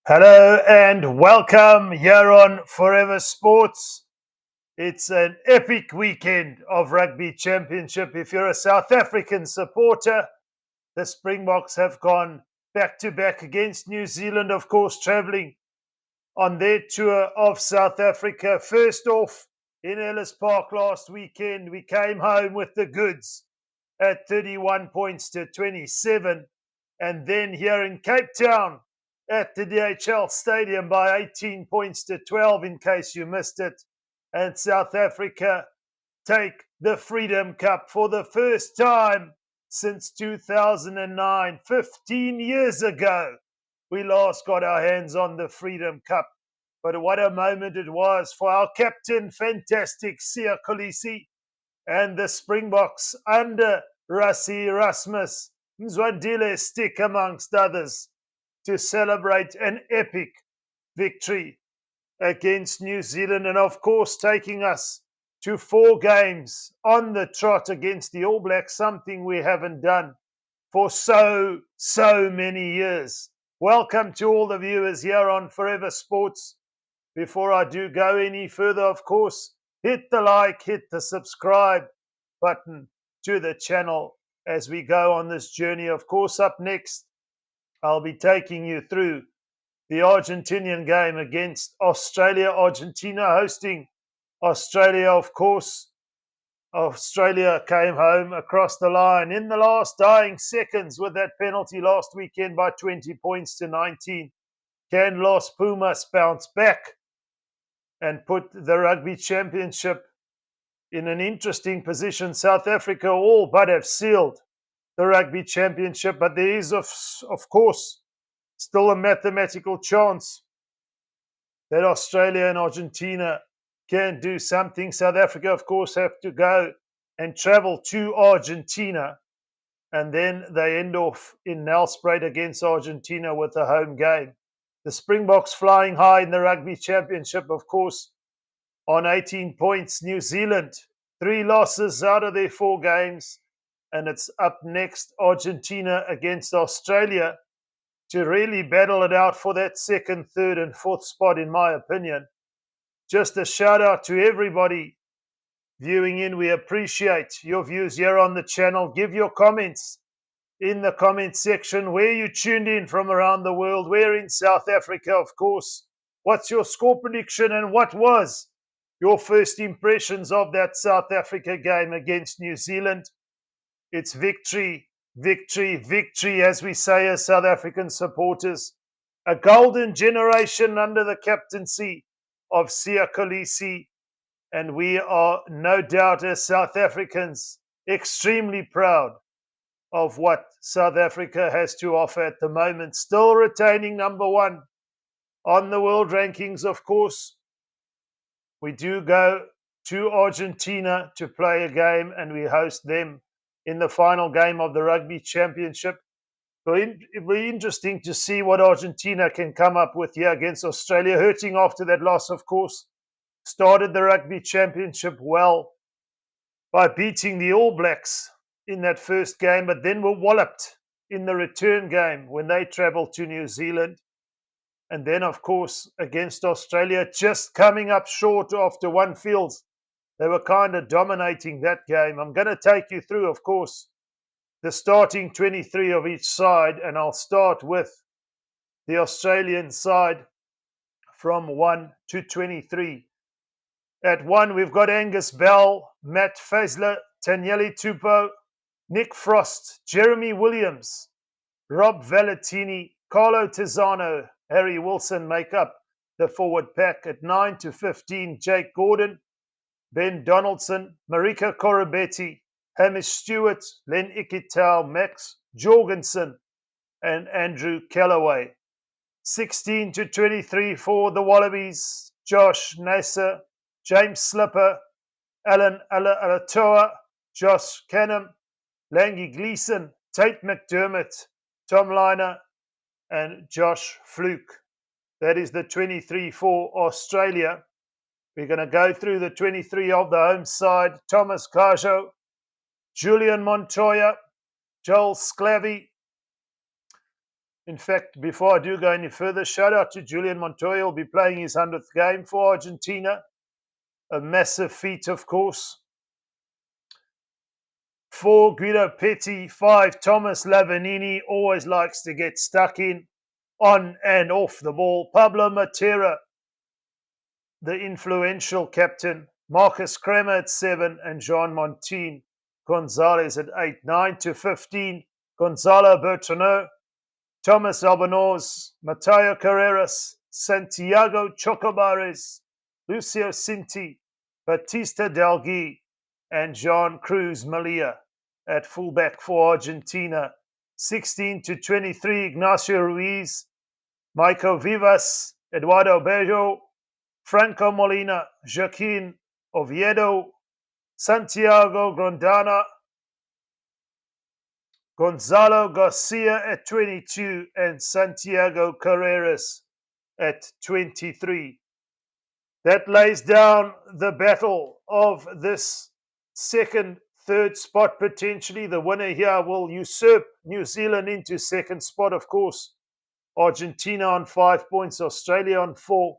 Hello and welcome here on Forever Sports. It's an epic weekend of Rugby Championship. If you're a South African supporter, the Springboks have gone back to back against New Zealand, of course, travelling on their tour of South Africa. First off, in Ellis Park last weekend, we came home with the goods at 31 points to 27. And then here in Cape Town at the DHL Stadium by 18 points to 12, in case you missed it. And South Africa take the Freedom Cup for the first time since 2009. 15 years ago, we last got our hands on the Freedom Cup. But what a moment it was for our captain, fantastic Siya Kolisi, and the Springboks under Rassie Erasmus, Mzwandile Stick, amongst others, to celebrate an epic victory against New Zealand, and of course taking us to 4 games on the trot against the All Blacks, something we haven't done for so many years. Welcome to all the viewers here on Forever Sports. Before I do go any further, of course, hit the like, hit the subscribe button to the channel as we go on this journey. Of course, up next, I'll be taking you through the Argentinian game against Australia. Argentina hosting Australia, of course. Australia came home across the line in the last dying seconds with that penalty last weekend by 20 points to 19. Can Los Pumas bounce back and put the Rugby Championship in an interesting position? South Africa all but have sealed the Rugby Championship, but there is, of course, still a mathematical chance that Australia and Argentina can do something. South Africa, of course, have to go and travel to Argentina, and then they end off in Nelspruit against Argentina with a home game. The Springboks flying high in the Rugby Championship, of course, on 18 points. New Zealand, 3 losses out of their 4 games, and it's up next, Argentina against Australia, to really battle it out for that 2nd, 3rd, and 4th spot, in my opinion. Just a shout out to everybody viewing in. We appreciate your views here on the channel. Give your comments in the comment section where you tuned in from around the world. We're in South Africa, of course. What's your score prediction, and what was your first impressions of that South Africa game against New Zealand? It's victory, victory, victory, as we say as South African supporters. A golden generation under the captaincy of Siya Kolisi, and we are no doubt as South Africans extremely proud of what South Africa has to offer at the moment. Still retaining number 1 on the world rankings, of course. We do go to Argentina to play a game, and we host them in the final game of the Rugby Championship. It'll be interesting to see what Argentina can come up with here against Australia, hurting after that loss, of course. Started the Rugby Championship well by beating the All Blacks in that first game, but then were walloped in the return game when they travelled to New Zealand. And then, of course, against Australia, just coming up short after 1 fields. They were kind of dominating that game. I'm going to take you through, of course, the starting 23 of each side, and I'll start with the Australian side from 1 to 23. At 1, we've got Angus Bell, Matt Faisler, Tanyeli Tupou, Nick Frost, Jeremy Williams, Rob Valentini, Carlo Tizzano, Harry Wilson make up the forward pack. At 9 to 15, Jake Gordon, Ben Donaldson, Marika Korobetti, Hamish Stewart, Len Ikitau, Max Jorgensen, and Andrew Callaway. 16 to 23 for the Wallabies, Josh Nasser, James Slipper, Alan Alatoa, Josh Canham, Langy Gleeson, Tate McDermott, Tom Liner, and Josh Fluke. That is the 23 for Australia. We're going to go through the 23 of the home side. Thomas Kajo, Julian Montoya, Joel Sclavy, In fact, before I do go any further, shout out to Julian Montoya. He'll be playing his 100th game for Argentina. A massive feat, of course. 4, Guido Petty. 5, Thomas Lavanini. Always likes to get stuck in, on and off the ball. Pablo Matera, the influential captain. Marcus Kremer at 7 and Jean Montin Gonzalez at 8. 9 to 15, Gonzalo Bertranou, Thomas Albanose, Mateo Carreras, Santiago Chocobares, Lucio Cinti, Batista Delgui, and Jean Cruz Malia at fullback for Argentina. 16 to 23, Ignacio Ruiz, Michael Vivas, Eduardo Bello, Franco Molina, Joaquin Oviedo, Santiago Grondona, Gonzalo Garcia at 22, and Santiago Carreras at 23. That lays down the battle of this second, third spot potentially. The winner here will usurp New Zealand into second spot, of course. Argentina on 5 points, Australia on 4.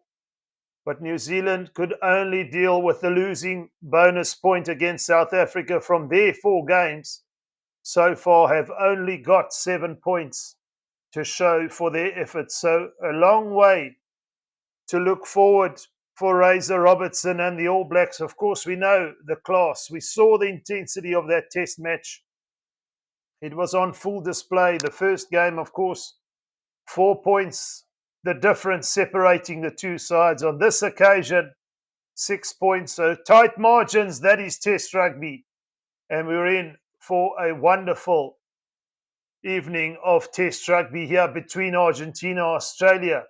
But New Zealand could only deal with the losing bonus point against South Africa from their 4 games. So far have only got 7 points to show for their efforts. So a long way to look forward for Razor Robertson and the All Blacks. Of course, we know the class. We saw the intensity of that test match. It was on full display. The first game, of course, 4 points, the difference separating the two sides. On this occasion, 6 points. So tight margins, that is test rugby. And we're in for a wonderful evening of test rugby here between Argentina and Australia.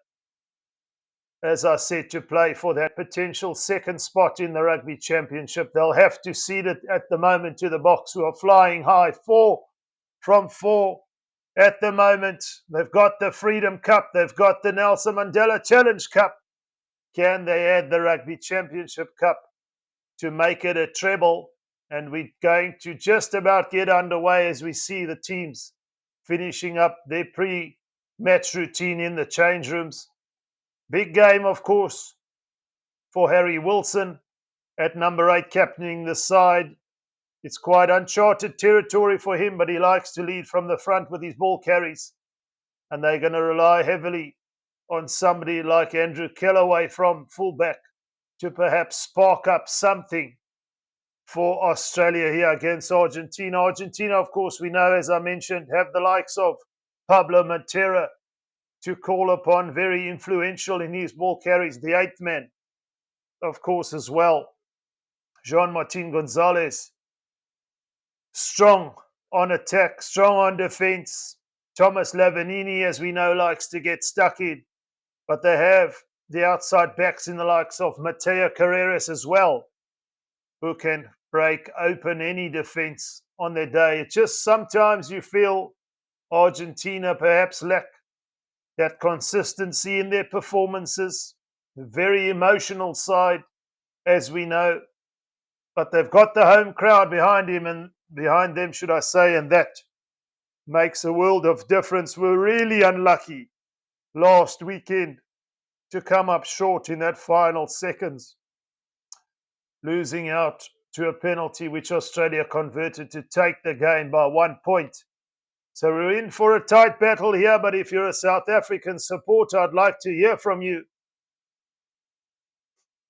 As I said, to play for that potential second spot in the Rugby Championship. They'll have to cede it at the moment to the Boks, who are flying high. 4 from 4 at the moment. They've got the Freedom Cup. They've got the Nelson Mandela Challenge Cup. Can they add the Rugby Championship Cup to make it a treble? And we're going to just about get underway as we see the teams finishing up their pre-match routine in the change rooms. Big game, of course, for Harry Wilson at number 8, captaining the side. It's quite uncharted territory for him, but he likes to lead from the front with his ball carries. And they're going to rely heavily on somebody like Andrew Kellaway from fullback to perhaps spark up something for Australia here against Argentina. Argentina, of course, we know, as I mentioned, have the likes of Pablo Matera to call upon, very influential in his ball carries. The 8th man, of course, as well, Jean Martin Gonzalez. Strong on attack, strong on defense. Thomas Lavanini, as we know, likes to get stuck in. But they have the outside backs in the likes of Mateo Carreras as well, who can break open any defense on their day. It's just sometimes you feel Argentina perhaps lack that consistency in their performances. A very emotional side, as we know. But they've got the home crowd behind them, should I say, and that makes a world of difference. We're really unlucky last weekend to come up short in that final seconds, losing out to a penalty which Australia converted to take the game by 1 point. So we're in for a tight battle here, but if you're a South African supporter, I'd like to hear from you.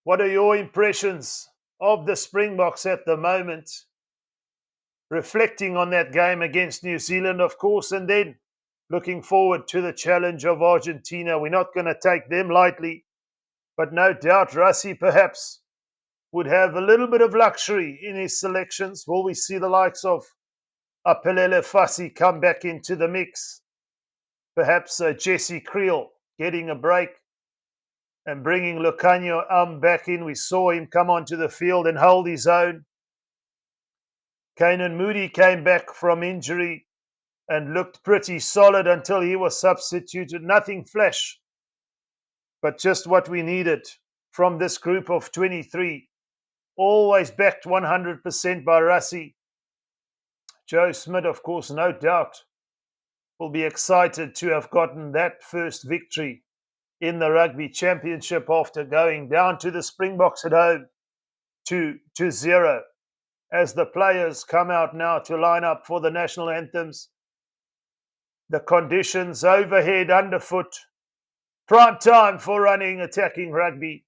What are your impressions of the Springboks at the moment? Reflecting on that game against New Zealand, of course, and then looking forward to the challenge of Argentina. We're not going to take them lightly, but no doubt Rassie perhaps would have a little bit of luxury in his selections. Will we see the likes of Apelele Fassi come back into the mix? Perhaps Jesse Creel getting a break and bringing Lucanio back in. We saw him come onto the field and hold his own. Kainan Moody came back from injury and looked pretty solid until he was substituted. Nothing flash, but just what we needed from this group of 23. Always backed 100% by Rassie. Joe Smith, of course, no doubt, will be excited to have gotten that first victory in the Rugby Championship after going down to the Springboks at home 2-0. As the players come out now to line up for the national anthems, the conditions overhead, underfoot, prime time for running, attacking rugby.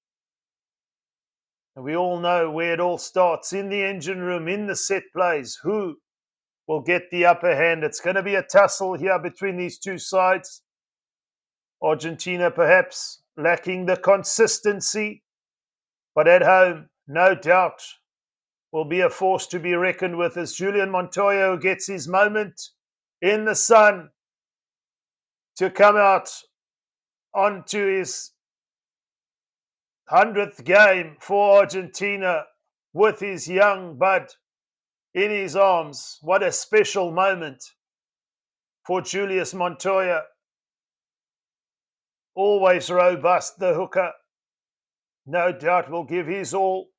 And we all know where it all starts, in the engine room, in the set plays. Who will get the upper hand? It's going to be a tussle here between these two sides. Argentina perhaps lacking the consistency, but at home, no doubt, will be a force to be reckoned with as Julian Montoya gets his moment in the sun to come out onto his 100th game for Argentina with his young bud in his arms. What a special moment for Julius Montoya. Always robust, the hooker. No doubt will give his all.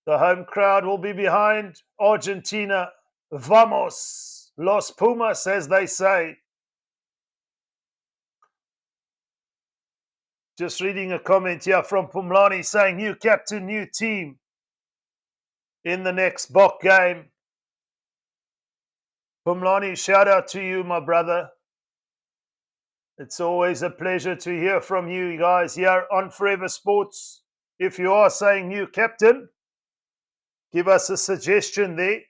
The home crowd will be behind Argentina. Vamos, Los Pumas, as they say. Just reading a comment here from Pumlani saying, new captain, new team in the next Bok game. Pumlani, shout out to you, my brother. It's always a pleasure to hear from you guys here on Forever Sports. If you are saying new captain, give us a suggestion there.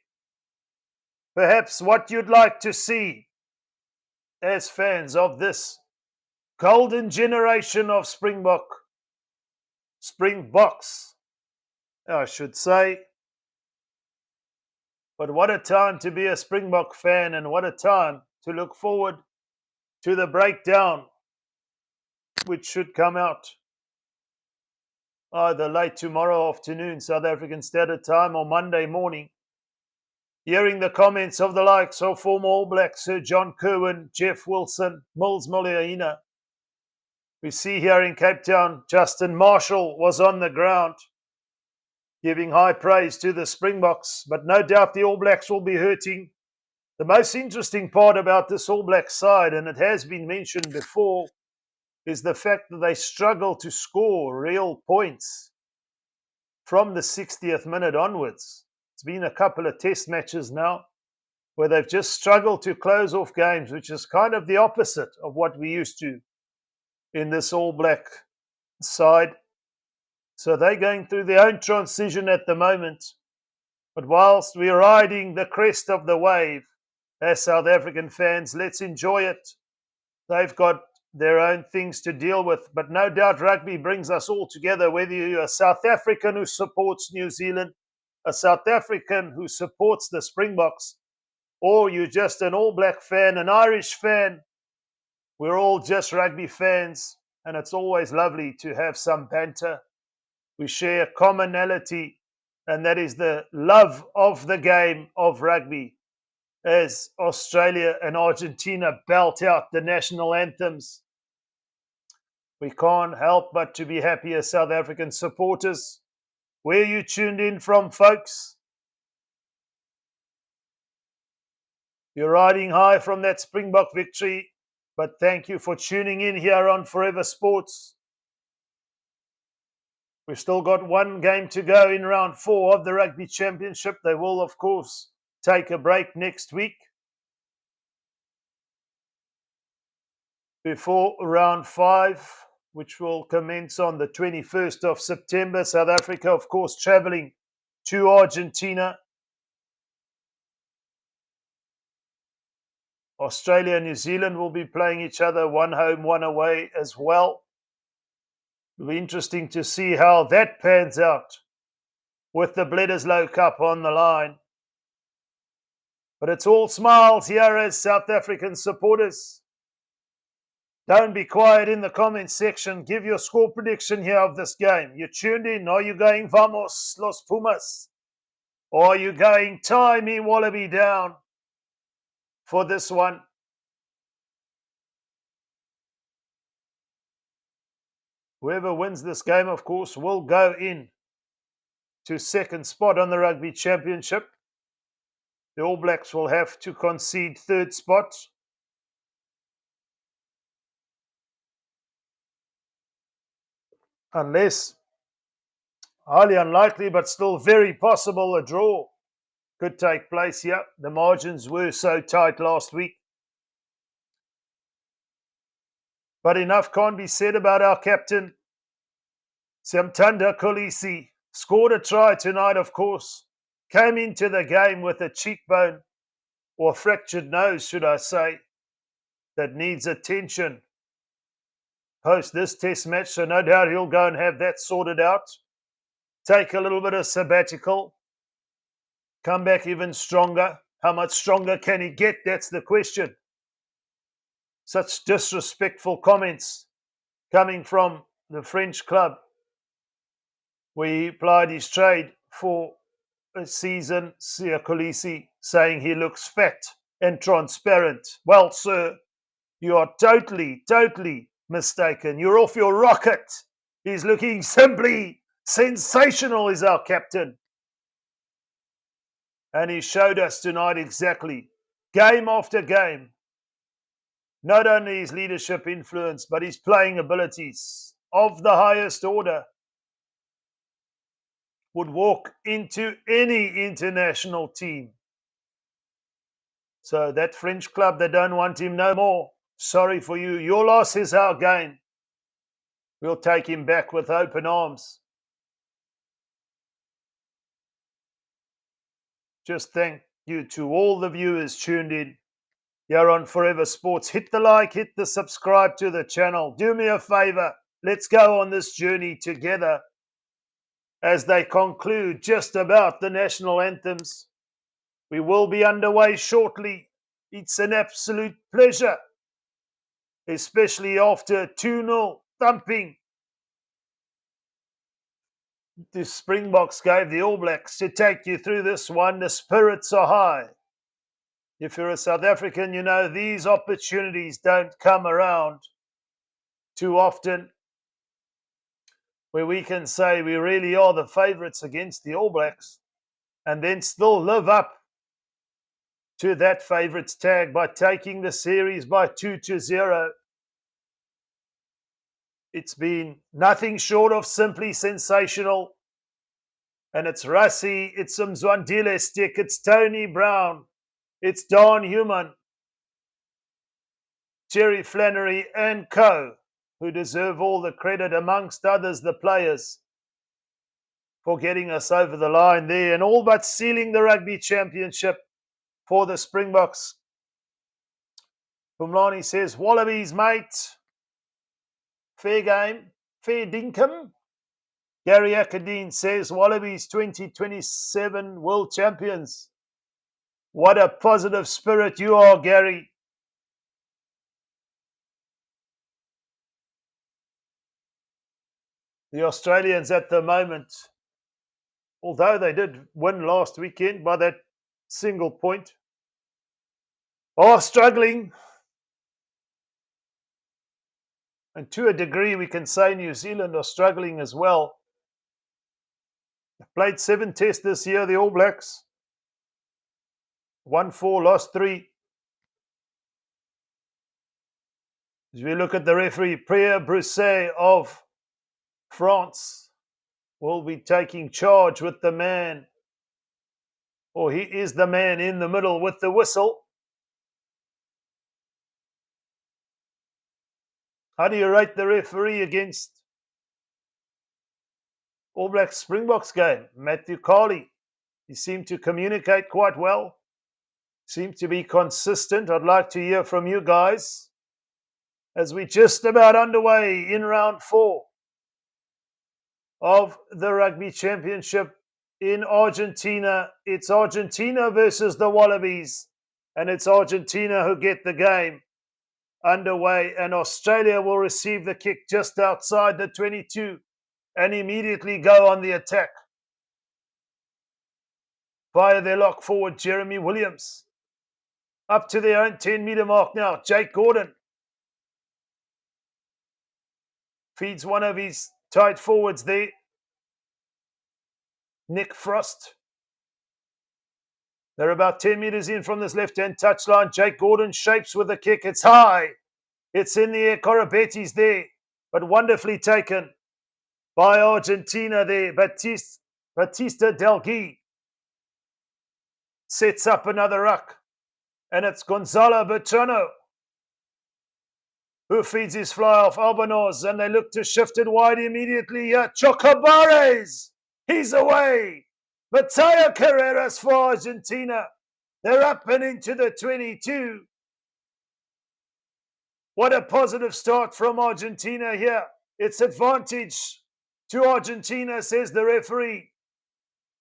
Perhaps what you'd like to see as fans of this golden generation of Springboks, I should say. But what a time to be a Springbok fan, and what a time to look forward to the breakdown, which should come out either late tomorrow afternoon, South African Standard Time, or Monday morning. Hearing the comments of the likes of former All Blacks Sir John Kerwin, Jeff Wilson, Mills Muliaina. We see here in Cape Town, Justin Marshall was on the ground giving high praise to the Springboks, but no doubt the All Blacks will be hurting. The most interesting part about this All Black side, and it has been mentioned before, is the fact that they struggle to score real points from the 60th minute onwards. It's been a couple of test matches now where they've just struggled to close off games, which is kind of the opposite of what we used to in this All Black side. So they're going through their own transition at the moment. But whilst we're riding the crest of the wave, as South African fans, let's enjoy it. They've got their own things to deal with, but no doubt rugby brings us all together, whether you're a South African who supports New Zealand, a South African who supports the Springboks, or you're just an All Black fan, an Irish fan. We're all just rugby fans, and it's always lovely to have some banter. We share a commonality, and that is the love of the game of rugby. As Australia and Argentina belt out the national anthems, we can't help but to be happy as South African supporters. Where you tuned in from, folks? You're riding high from that Springbok victory, but thank you for tuning in here on Forever Sports. We've still got one game to go in round 4 of the Rugby Championship. They will, of course, take a break next week before round 5, which will commence on the 21st of September. South Africa, of course, traveling to Argentina. Australia and New Zealand will be playing each other, one home, one away as well. It'll be interesting to see how that pans out with the Bledisloe Cup on the line. But it's all smiles here as South African supporters. Don't be quiet in the comments section. Give your score prediction here of this game. You tuned in. Are you going Vamos, Los Pumas? Or are you going tie me Wallaby down for this one? Whoever wins this game, of course, will go in to second spot on the Rugby Championship. The All Blacks will have to concede third spot. unless, highly unlikely, but still very possible, a draw could take place here. The margins were so tight last week. But enough can't be said about our captain, Samtanda Kolisi. Scored a try tonight, of course. Came into the game with a cheekbone, or fractured nose, should I say, that needs attention post this test match. So no doubt he'll go and have that sorted out. Take a little bit of sabbatical. Come back even stronger. How much stronger can he get? That's the question. Such disrespectful comments coming from the French club, where he plied his trade for a season, Sia Kolisi, saying he looks fat and transparent. Well, sir, you are totally mistaken. You're off your rocket. He's looking simply sensational, is our captain. And he showed us tonight exactly, game after game, not only his leadership influence, but his playing abilities of the highest order. Would walk into any international team. So that French club, they don't want him no more. Sorry for you. Your loss is our gain. We'll take him back with open arms. Just thank you to all the viewers tuned in here on Forever Sports. Hit the like, hit the subscribe to the channel. Do me a favor. Let's go on this journey together as they conclude just about the national anthems. We will be underway shortly. It's an absolute pleasure, especially after a 2-0 thumping the Springboks gave the All Blacks, to take you through this one. The spirits are high. If you're a South African, you know these opportunities don't come around too often, where we can say we really are the favourites against the All Blacks and then still live up to that favourites tag by taking the series by 2-0. It's been nothing short of simply sensational. And it's Rassie, it's Mzwandile Stick, it's Tony Brown, it's Don Human, Jerry Flannery and co, who deserve all the credit, amongst others the players, for getting us over the line there and all but sealing the Rugby Championship for the Springboks. Bumlani says, Wallabies, mate. Fair game. Fair dinkum. Gary Akadine says, Wallabies 2027 World Champions. What a positive spirit you are, Gary. The Australians at the moment, although they did win last weekend by that single point, are struggling. And to a degree, we can say New Zealand are struggling as well. They've played 7 tests this year, the All Blacks. Won 4, lost 3. As we look at the referee, Pierre Brousset of France will be taking charge with the man, or he is the man in the middle with the whistle. How do you rate the referee against All Blacks Springboks game? Matthew Carley. He seemed to communicate quite well. Seemed to be consistent. I'd like to hear from you guys as we're just about underway in round 4 of the Rugby Championship in Argentina. It's Argentina versus the Wallabies, and it's Argentina who get the game underway, and Australia will receive the kick just outside the 22 and immediately go on the attack via their lock forward, Jeremy Williams. Up to their own 10-metre mark now. Jake Gordon feeds one of his tight forwards there, Nick Frost. They're about 10 metres in from this left-hand touchline. Jake Gordon shapes with the kick. It's high. It's in the air. Korobeti's there, but wonderfully taken. by Argentina there. Batista Delgui sets up another ruck. And it's Gonzalo Bertrano who feeds his fly off Albanos, and they look to shift it wide immediately. Chocobares, he's away. Mateo Carreras for Argentina. They're up and into the 22. What a positive start from Argentina here. It's advantage to Argentina, says the referee.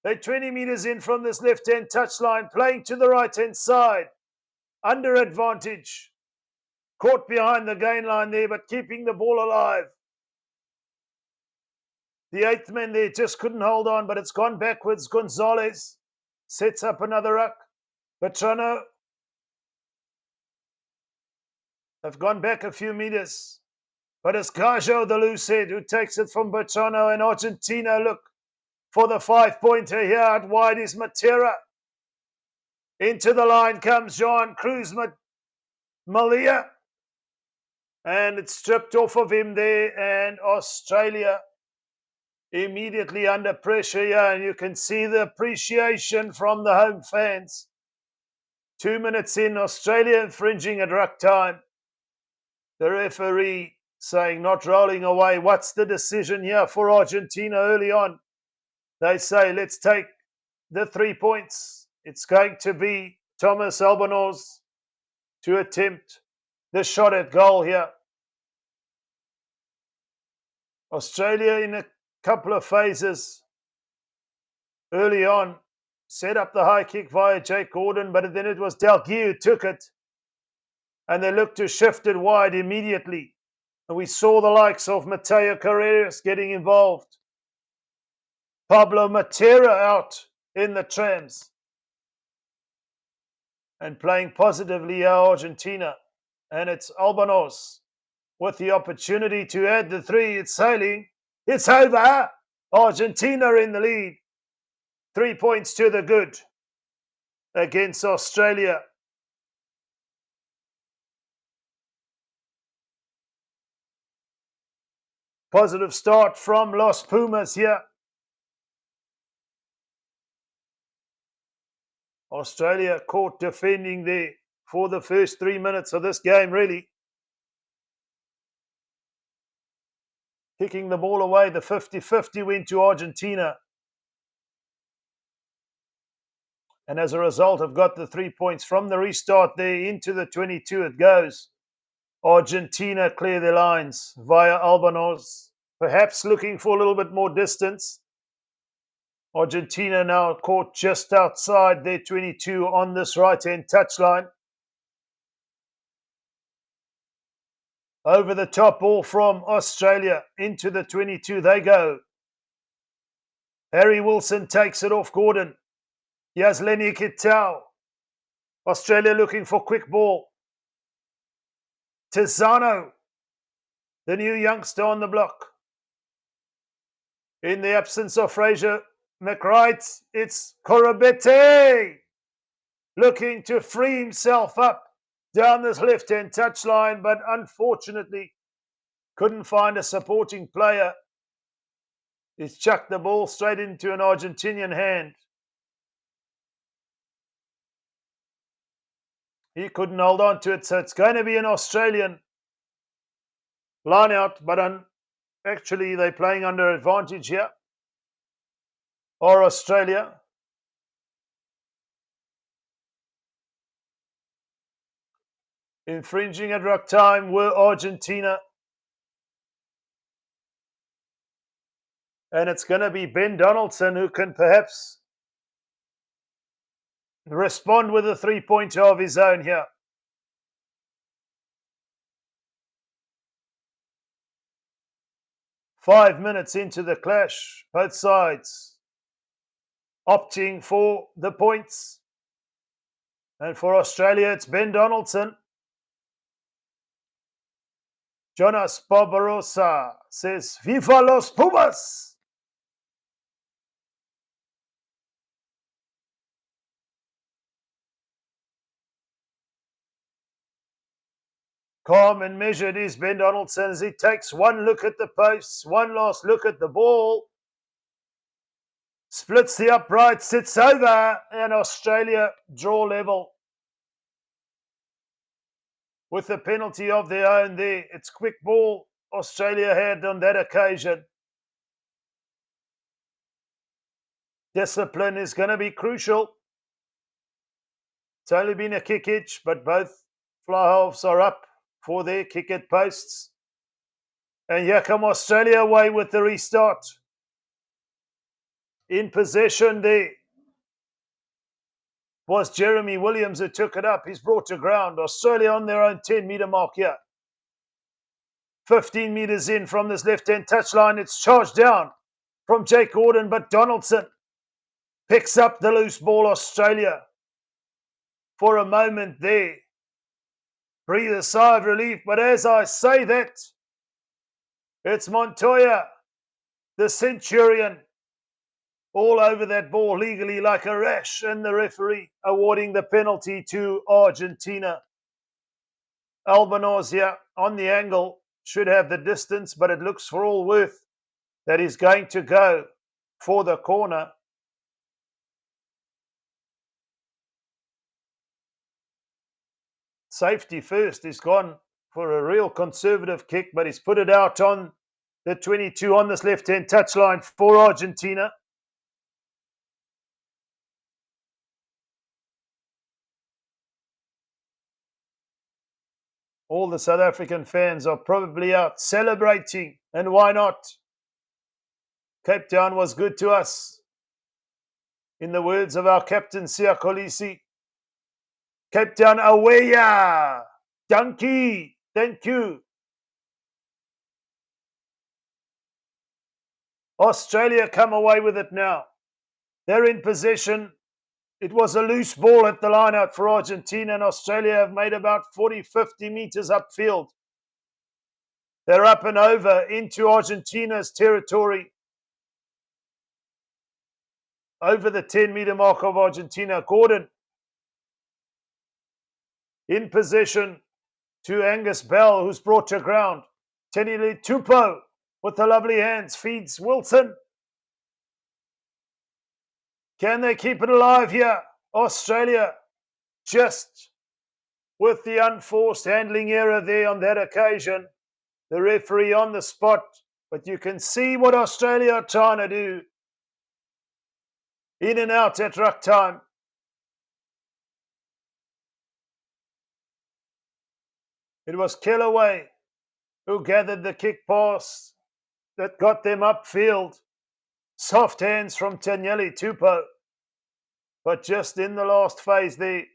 They're 20 meters in from this left-hand touchline, playing to the right-hand side. Under advantage. Caught behind the gain line there, but keeping the ball alive. The eighth man there just couldn't hold on, but it's gone backwards. Gonzalez sets up another ruck. Bertrano have gone back a few meters. But it's Gajo, the loose head, who takes it from Bertrano, and Argentina look for the 5-pointer here. Out wide is Matera. Into the line comes Jean Cruz Malia. And it's stripped off of him there, and Australia immediately under pressure here, and you can see the appreciation from the home fans. 2 minutes in, Australia infringing at ruck time. The referee saying not rolling away. What's the decision here for Argentina early on? They say, let's take the 3 points. It's going to be Thomas Albanos to attempt the shot at goal here. Australia in a couple of phases early on set up the high kick via Jake Gordon, but then it was Delgui who took it, and they looked to shift it wide immediately. And we saw the likes of Mateo Carreras getting involved. Pablo Matera out in the trams and playing positively Argentina. And it's Albanos with the opportunity to add the 3. It's sailing. It's over. Argentina in the lead. 3 points to the good against Australia. Positive start from Los Pumas here. Australia caught defending there for the first 3 minutes of this game, really. Kicking the ball away, the 50-50 went to Argentina. And as a result, have got the 3 points from the restart there into the 22 it goes. Argentina clear their lines via Albanos, perhaps looking for a little bit more distance. Argentina now caught just outside their 22 on this right-hand touchline. Over the top ball from Australia into the 22 they go. Harry Wilson takes it off Gordon. Here's Lenny Kitao. Australia looking for quick ball. Tizano, the new youngster on the block. In the absence of Fraser McWright, it's Corabete looking to free himself up down this left-hand touchline, but unfortunately couldn't find a supporting player. He's chucked the ball straight into an Argentinian hand. He couldn't hold on to it, so it's going to be an Australian line out, but actually they're playing under advantage here. Or Australia. Infringing at ruck time were Argentina. And it's going to be Ben Donaldson who can perhaps respond with a 3-pointer of his own here. Five minutes into the clash, both sides opting for the points. And for Australia, it's Ben Donaldson. Jonas Barbarossa says, Viva los Pumas! Calm and measured is Ben Donaldson as he takes one look at the posts, one last look at the ball. Splits the upright, sits over, and Australia draw level. With a penalty of their own there. It's quick ball Australia had on that occasion. Discipline is going to be crucial. It's only been a kick each, but both fly halves are up for their kick at posts. And here come Australia away with the restart. In possession there was Jeremy Williams who took it up. He's brought to ground. Australia on their own 10-metre mark here. 15 metres in from this left-hand touchline. It's charged down from Jake Gordon, but Donaldson picks up the loose ball. Australia, for a moment there, breathe a sigh of relief. But as I say that, it's Montoya, the Centurion, all over that ball legally like a rash, and the referee awarding the penalty to Argentina. Albanose here on the angle should have the distance, but it looks for all worth that he's going to go for the corner. Safety first. He's gone for a real conservative kick, but he's put it out on the 22 on this left-hand touchline for Argentina. All the South African fans are probably out celebrating, and why not? Cape Town was good to us. In the words of our captain, Siya Kolisi, Cape Town aweya, donkey, thank you. Australia come away with it now. They're in possession. It was a loose ball at the line out for Argentina, and Australia have made about 40, 50 metres upfield. They're up and over into Argentina's territory. Over the 10-metre mark of Argentina. Gordon in possession to Angus Bell, who's brought to ground. Tenili Tupou with the lovely hands feeds Wilson. Can they keep it alive here? Australia just with the unforced handling error there on that occasion. The referee on the spot, but you can see what Australia are trying to do. In and out at ruck time. It was Kellaway who gathered the kick pass that got them upfield. Soft hands from Tanyeli Tupou. But just in the last phase, they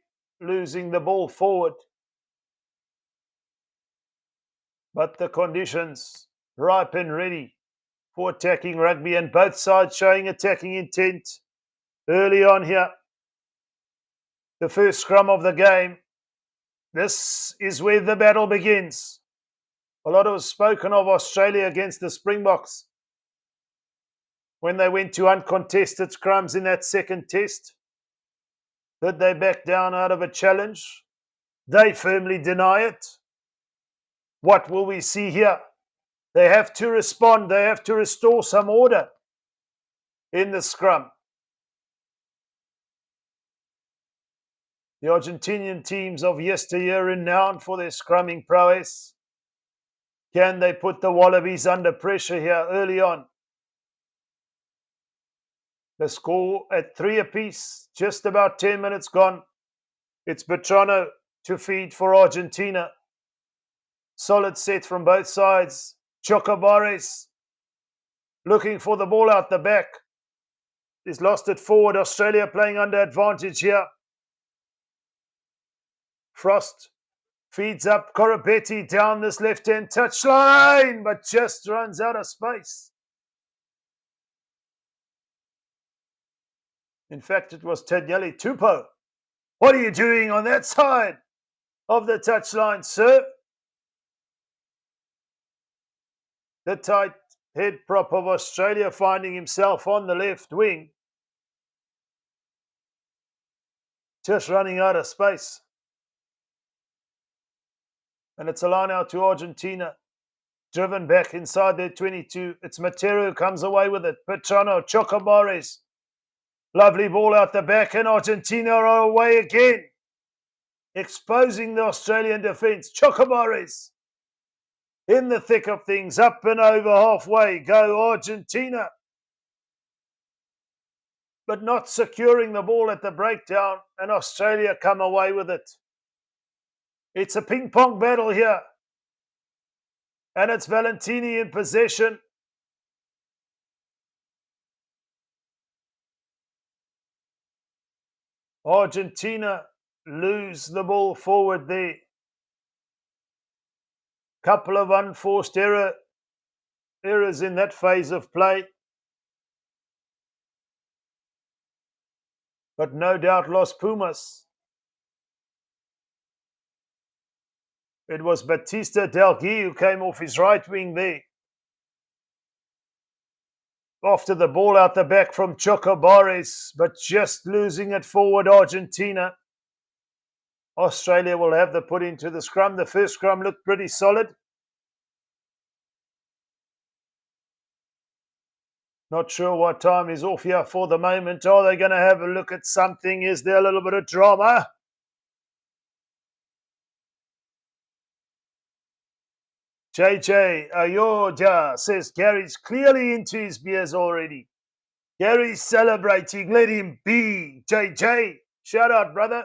losing the ball forward. But the conditions ripe and ready for attacking rugby, and both sides showing attacking intent early on here. The first scrum of the game. This is where the battle begins. A lot was spoken of Australia against the Springboks when they went to uncontested scrums in that second test. Did they back down out of a challenge? They firmly deny it. What will we see here? They have to respond. They have to restore some order in the scrum. The Argentinian teams of yesteryear renowned for their scrumming prowess. Can they put the Wallabies under pressure here early on? The score at 3 apiece, just about 10 minutes gone. It's Bertrano to feed for Argentina. Solid set from both sides. Chocobares looking for the ball out the back. He's lost it forward. Australia playing under advantage here. Frost feeds up Korobetti down this left-hand touchline, but just runs out of space. In fact, it was Tanyeli Tupou. What are you doing on that side of the touchline, sir? The tight head prop of Australia finding himself on the left wing. Just running out of space. And it's a line out to Argentina. Driven back inside their 22. It's Matero who comes away with it. Petrano, Chocobares. Lovely ball out the back, and Argentina are away again. Exposing the Australian defence. Chocobares. In the thick of things, up and over halfway, go Argentina. But not securing the ball at the breakdown, and Australia come away with it. It's a ping-pong battle here. And it's Valentini in possession. Argentina lose the ball forward there. Couple of unforced errors in that phase of play. But no doubt Los Pumas. It was Batista Delgui who came off his right wing there. After the ball out the back from Chocobares, but just losing it forward Argentina. Australia will have the put into the scrum. The first scrum looked pretty solid. Not sure what time is off here for the moment. Are they going to have a look at something? Is there a little bit of drama? JJ Ayoja says Gary's clearly into his beers already. Gary's celebrating. Let him be. JJ, shout out, brother.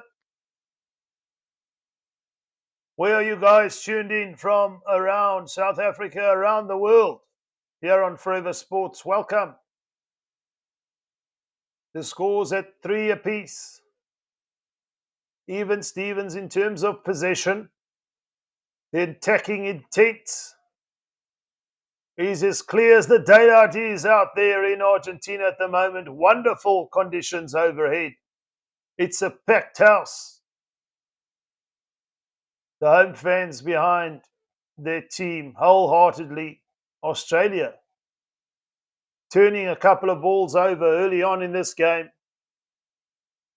Where are you guys tuned in from around South Africa, around the world? Here on Forever Sports. Welcome. The score's at 3 apiece. Even Stevens in terms of possession. The attacking intent is as clear as the daylight is out there in Argentina at the moment. Wonderful conditions overhead. It's a packed house. The home fans behind their team wholeheartedly. Australia turning a couple of balls over early on in this game.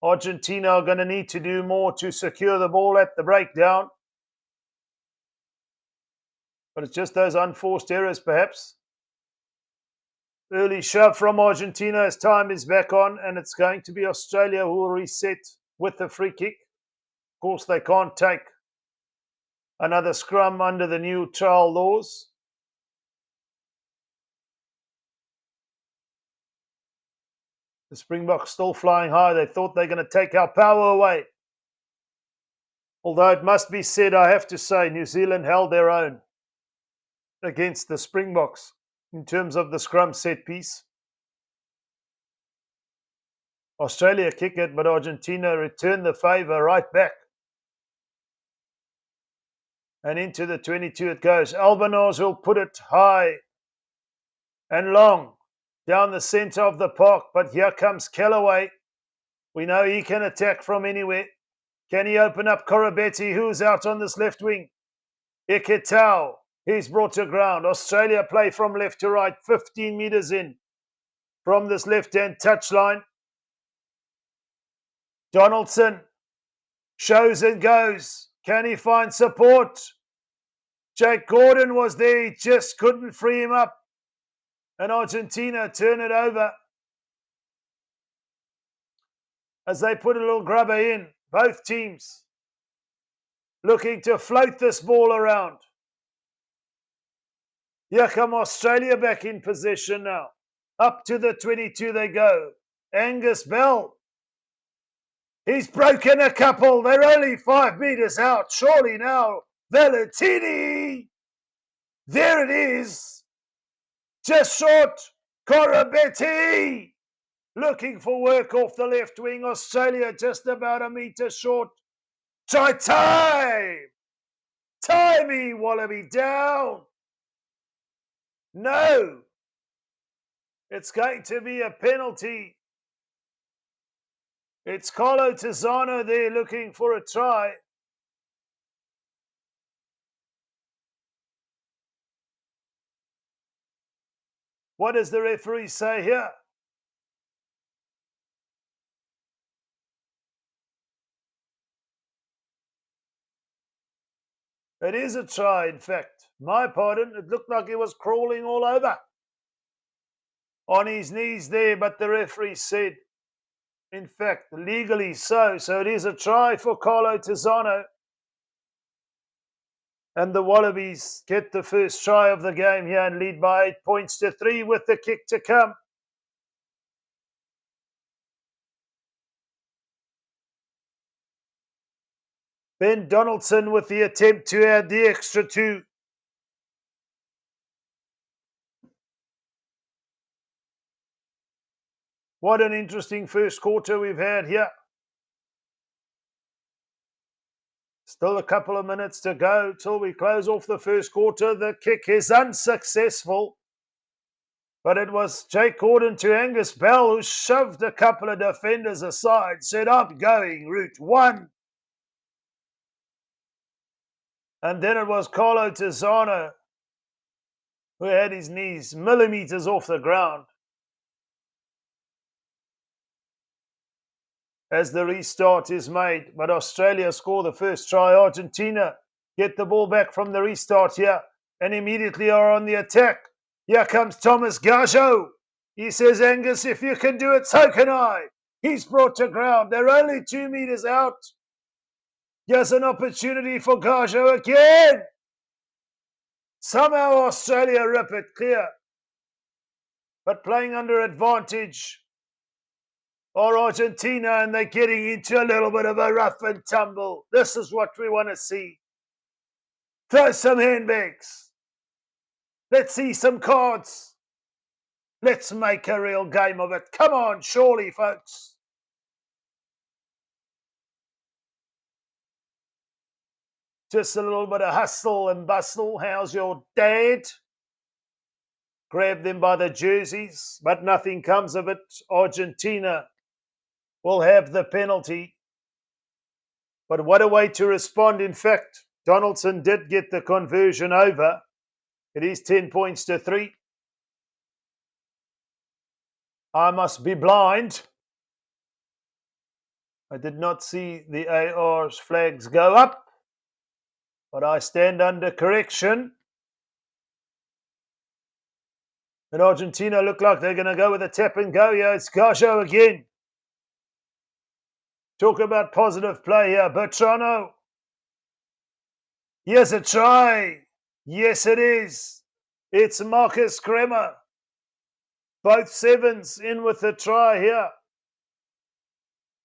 Argentina are going to need to do more to secure the ball at the breakdown. But it's just those unforced errors, perhaps. Early shove from Argentina as time is back on, and it's going to be Australia who will reset with the free kick. Of course, they can't take another scrum under the new trial laws. The Springboks still flying high. They thought they were going to take our power away. Although it must be said, I have to say, New Zealand held their own against the Springboks in terms of the scrum set piece. Australia kick it, but Argentina returned the favour right back. And into the 22 it goes. Albanese will put it high and long down the centre of the park, but here comes Callaway. We know he can attack from anywhere. Can he open up Corabetti, who's out on this left wing? Iketau, he's brought to ground. Australia play from left to right, 15 metres in from this left-hand touchline. Donaldson shows and goes. Can he find support? Jake Gordon was there. He just couldn't free him up. And Argentina turn it over as they put a little grubber in. Both teams looking to float this ball around. Here come Australia back in possession now. Up to the 22 they go. Angus Bell. He's broken a couple. They're only 5 metres out. Surely now, Valentini. There it is. Just short. Corabetti. Looking for work off the left wing. Australia just about a metre short. Try time. Tie me, Wallaby, down. No. It's going to be a penalty. It's Carlo Tizzano there looking for a try. What does the referee say here? It is a try, in fact. My pardon, it looked like he was crawling all over on his knees there, but the referee said, in fact, legally so. So it is a try for Carlo Tizzano. And the Wallabies get the first try of the game here and lead by 8 points to 3 with the kick to come. Ben Donaldson with the attempt to add the extra 2. What an interesting first quarter we've had here. Still a couple of minutes to go till we close off the first quarter. The kick is unsuccessful. But it was Jake Gordon to Angus Bell who shoved a couple of defenders aside, said, I'm going route 1. And then it was Carlo Tizzano who had his knees millimeters off the ground. As the restart is made, but Australia score the first try. Argentina get the ball back from the restart here and immediately are on the attack. Here comes Thomas Gajo. He says, Angus, if you can do it, so can I. He's brought to ground. They're only 2 meters out. Here's an opportunity for Gajo again. Somehow Australia rip it clear. But playing under advantage or Argentina, and they're getting into a little bit of a rough and tumble. This is what we want to see. Throw some handbags. Let's see some cards. Let's make a real game of it. Come on, surely, folks. Just a little bit of hustle and bustle. How's your dad? Grab them by the jerseys, but nothing comes of it. Argentina will have the penalty. But what a way to respond. In fact, Donaldson did get the conversion over. It is 10 points to 3. I must be blind. I did not see the AR's flags go up, but I stand under correction. And Argentina look like they're going to go with a tap and go. Yeah, it's Gajo again. Talk about positive play here. Bertrano. Here's a try. Yes, it is. It's Marcus Kremer. Both sevens in with the try here.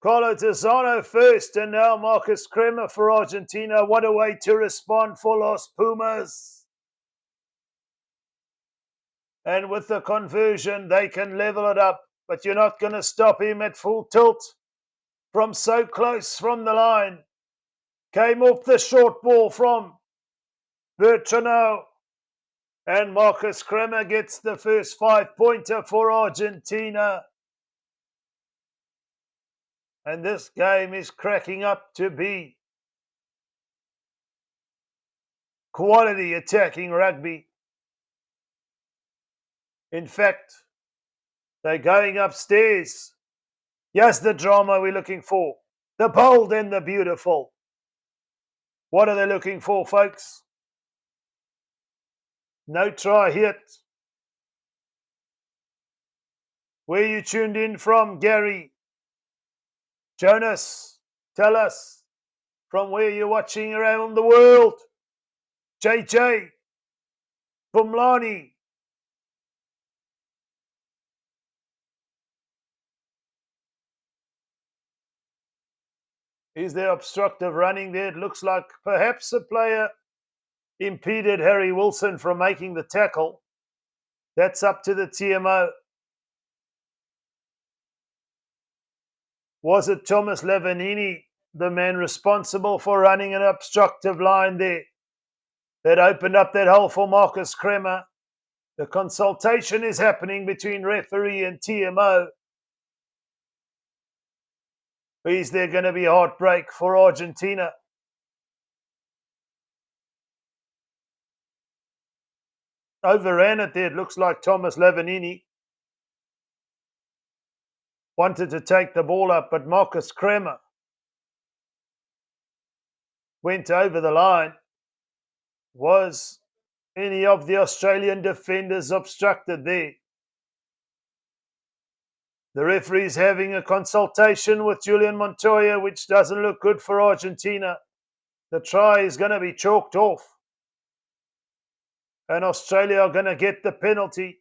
Carlo Tizzano first, and now Marcus Kremer for Argentina. What a way to respond for Los Pumas. And with the conversion, they can level it up. But you're not going to stop him at full tilt from so close from the line. Came off the short ball from Bertrano. And Marcus Kremer gets the first 5-pointer for Argentina. And this game is cracking up to be quality attacking rugby. In fact, they're going upstairs. Yes, the drama we're looking for. The bold and the beautiful. What are they looking for, folks? No try hit. Where you tuned in from, Gary? Jonas, tell us from where you're watching around the world. JJ, Bumlani. Is there obstructive running there? It looks like perhaps a player impeded Harry Wilson from making the tackle. That's up to the TMO. Was it Thomas Lavanini, the man responsible for running an obstructive line there, that opened up that hole for Marcus Kremer? The consultation is happening between referee and TMO. Is there going to be a heartbreak for Argentina? Overran it there. It looks like Thomas Lavanini wanted to take the ball up, but Marcus Kremer went over the line. Was any of the Australian defenders obstructed there? The referee's having a consultation with Julian Montoya, which doesn't look good for Argentina. The try is going to be chalked off. And Australia are going to get the penalty.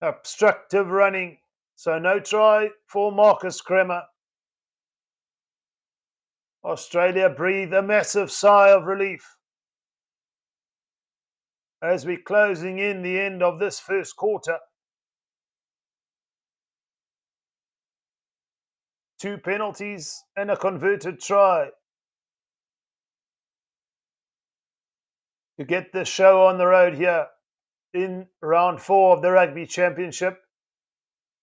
Obstructive running. So no try for Marcus Kremer. Australia breathe a massive sigh of relief as we're closing in the end of this first quarter. 2 penalties and a converted try to get the show on the road here in round 4 of the Rugby Championship,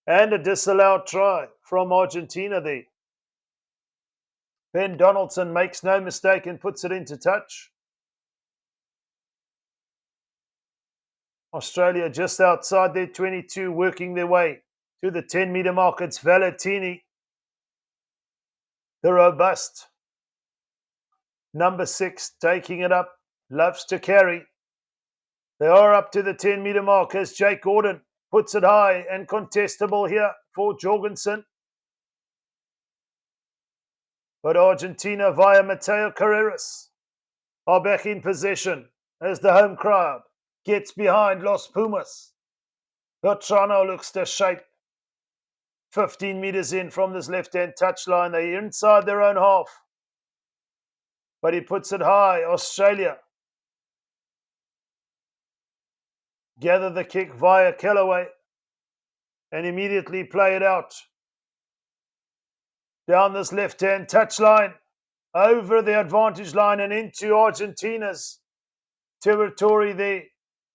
and a disallowed try from Argentina there. Ben Donaldson makes no mistake and puts it into touch. Australia just outside their 22, working their way to the 10-metre mark. It's Valentini, the robust number 6, taking it up, loves to carry. They are up to the 10-metre mark as Jake Gordon puts it high and contestable here for Jorgensen. But Argentina via Mateo Carreras are back in possession as the home crowd gets behind Los Pumas. Bertrano looks to shape. 15 metres in from this left-hand touchline. They're inside their own half. But he puts it high. Australia gather the kick via Kellaway and immediately play it out. Down this left-hand touchline, over the advantage line and into Argentina's territory there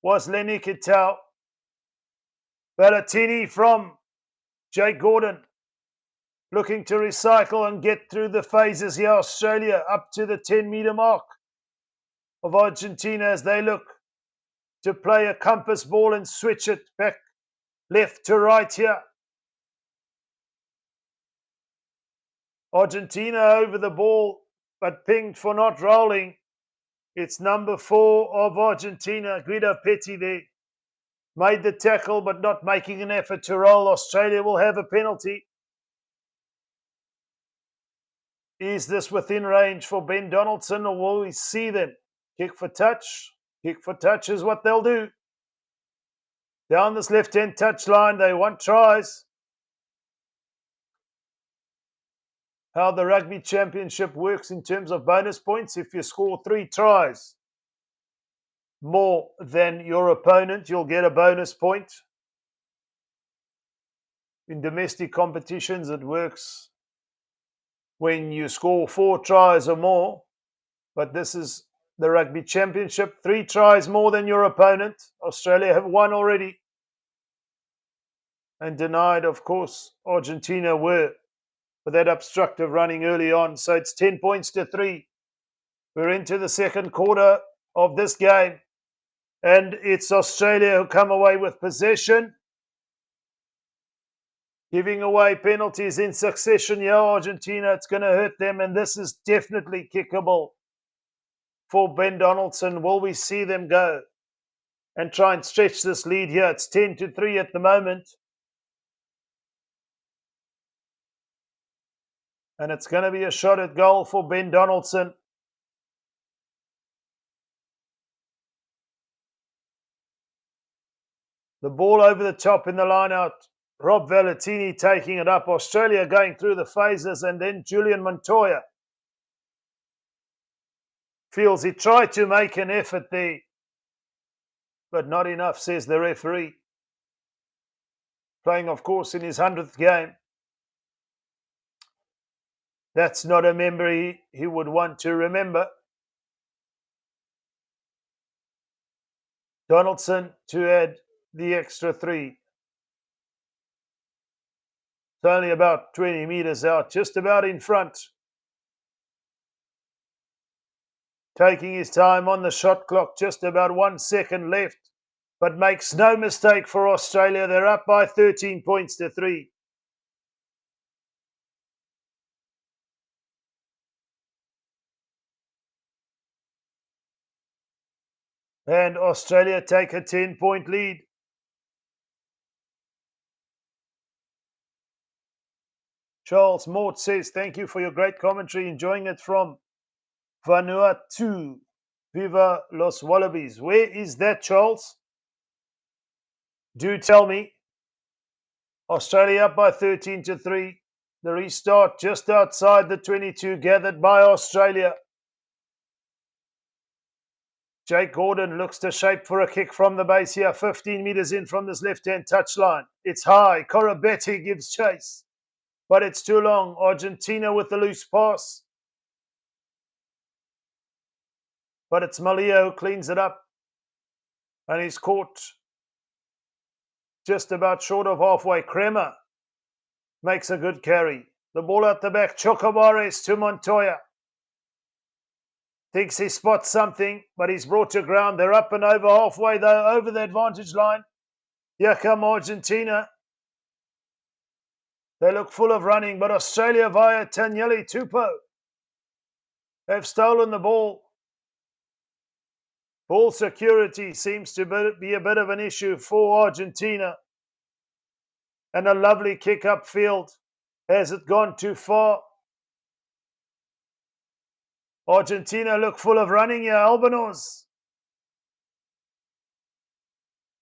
was Lenny Kitao. Valentini from Jake Gordon, looking to recycle and get through the phases here. Australia up to the 10-metre mark of Argentina as they look to play a compass ball and switch it back left to right here. Argentina over the ball, but pinged for not rolling. It's number 4 of Argentina, Guido Petti there. Made the tackle, but not making an effort to roll. Australia will have a penalty. Is this within range for Ben Donaldson, or will we see them? Kick for touch. Kick for touch is what they'll do. Down this left-hand touchline, they want tries. How the Rugby Championship works in terms of bonus points. If you score 3 tries more than your opponent, you'll get a bonus point. In domestic competitions, it works when you score 4 tries or more. But this is the Rugby Championship. 3 tries more than your opponent. Australia have 1 already. And denied, of course, Argentina were for that obstructive running early on. So it's 10 points to 3. We're into the second quarter of this game. And it's Australia who come away with possession. Giving away penalties in succession. Yeah, Argentina, it's going to hurt them. And this is definitely kickable for Ben Donaldson. Will we see them go and try and stretch this lead here? It's 10 to 3 at the moment. And it's going to be a shot at goal for Ben Donaldson. The ball over the top in the line out. Rob Valentini taking it up. Australia going through the phases, and then Julian Montoya feels he tried to make an effort there, but not enough, says the referee. Playing, of course, in his 100th game. That's not a memory he would want to remember. Donaldson to add the extra 3. It's only about 20 metres out, just about in front. Taking his time on the shot clock, just about 1 second left. But makes no mistake for Australia. They're up by 13 points to 3. And Australia take a 10-point lead. Charles Mort says, thank you for your great commentary. Enjoying it from Vanuatu. Viva Los Wallabies. Where is that, Charles? Do tell me. Australia up by 13-3. The restart just outside the 22, gathered by Australia. Jake Gordon looks to shape for a kick from the base here, 15 metres in from this left-hand touchline. It's high. Corabetti gives chase, but it's too long. Argentina with the loose pass. But it's Malia who cleans it up. And he's caught just about short of halfway. Kremer makes a good carry. The ball at the back. Chocobares to Montoya. Thinks he spots something, but he's brought to ground. They're up and over halfway, though, over the advantage line. Here come Argentina. They look full of running, but Australia via Taniele Tupou have stolen the ball. Ball security seems to be a bit of an issue for Argentina. And a lovely kick upfield. Has it gone too far? Argentina look full of running here. Albanos.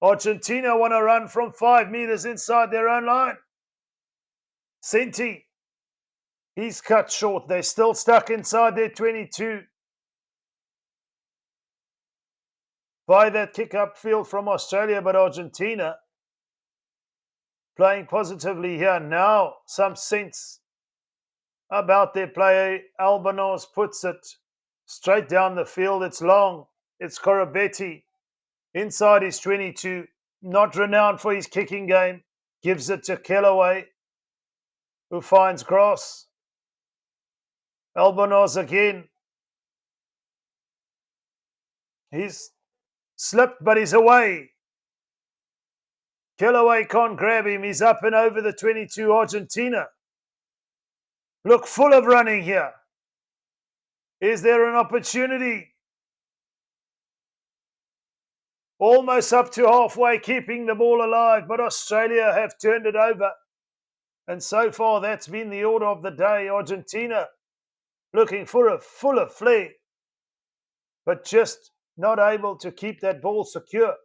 Argentina want to run from 5 metres inside their own line. Senti. He's cut short. They're still stuck inside their 22. By that kick upfield from Australia, but Argentina playing positively here. Now some sense about their play. Albanos puts it straight down the field. It's long. It's Corabetti inside his 22. Not renowned for his kicking game. Gives it to Kellaway, who finds grass. Albanos again. He's slipped, but he's away. Kellaway can't grab him. He's up and over the 22. Argentina look full of running here. Is there an opportunity? Almost up to halfway, keeping the ball alive, but Australia have turned it over. And so far, that's been the order of the day. Argentina looking for a fuller flair, but just not able to keep that ball secure.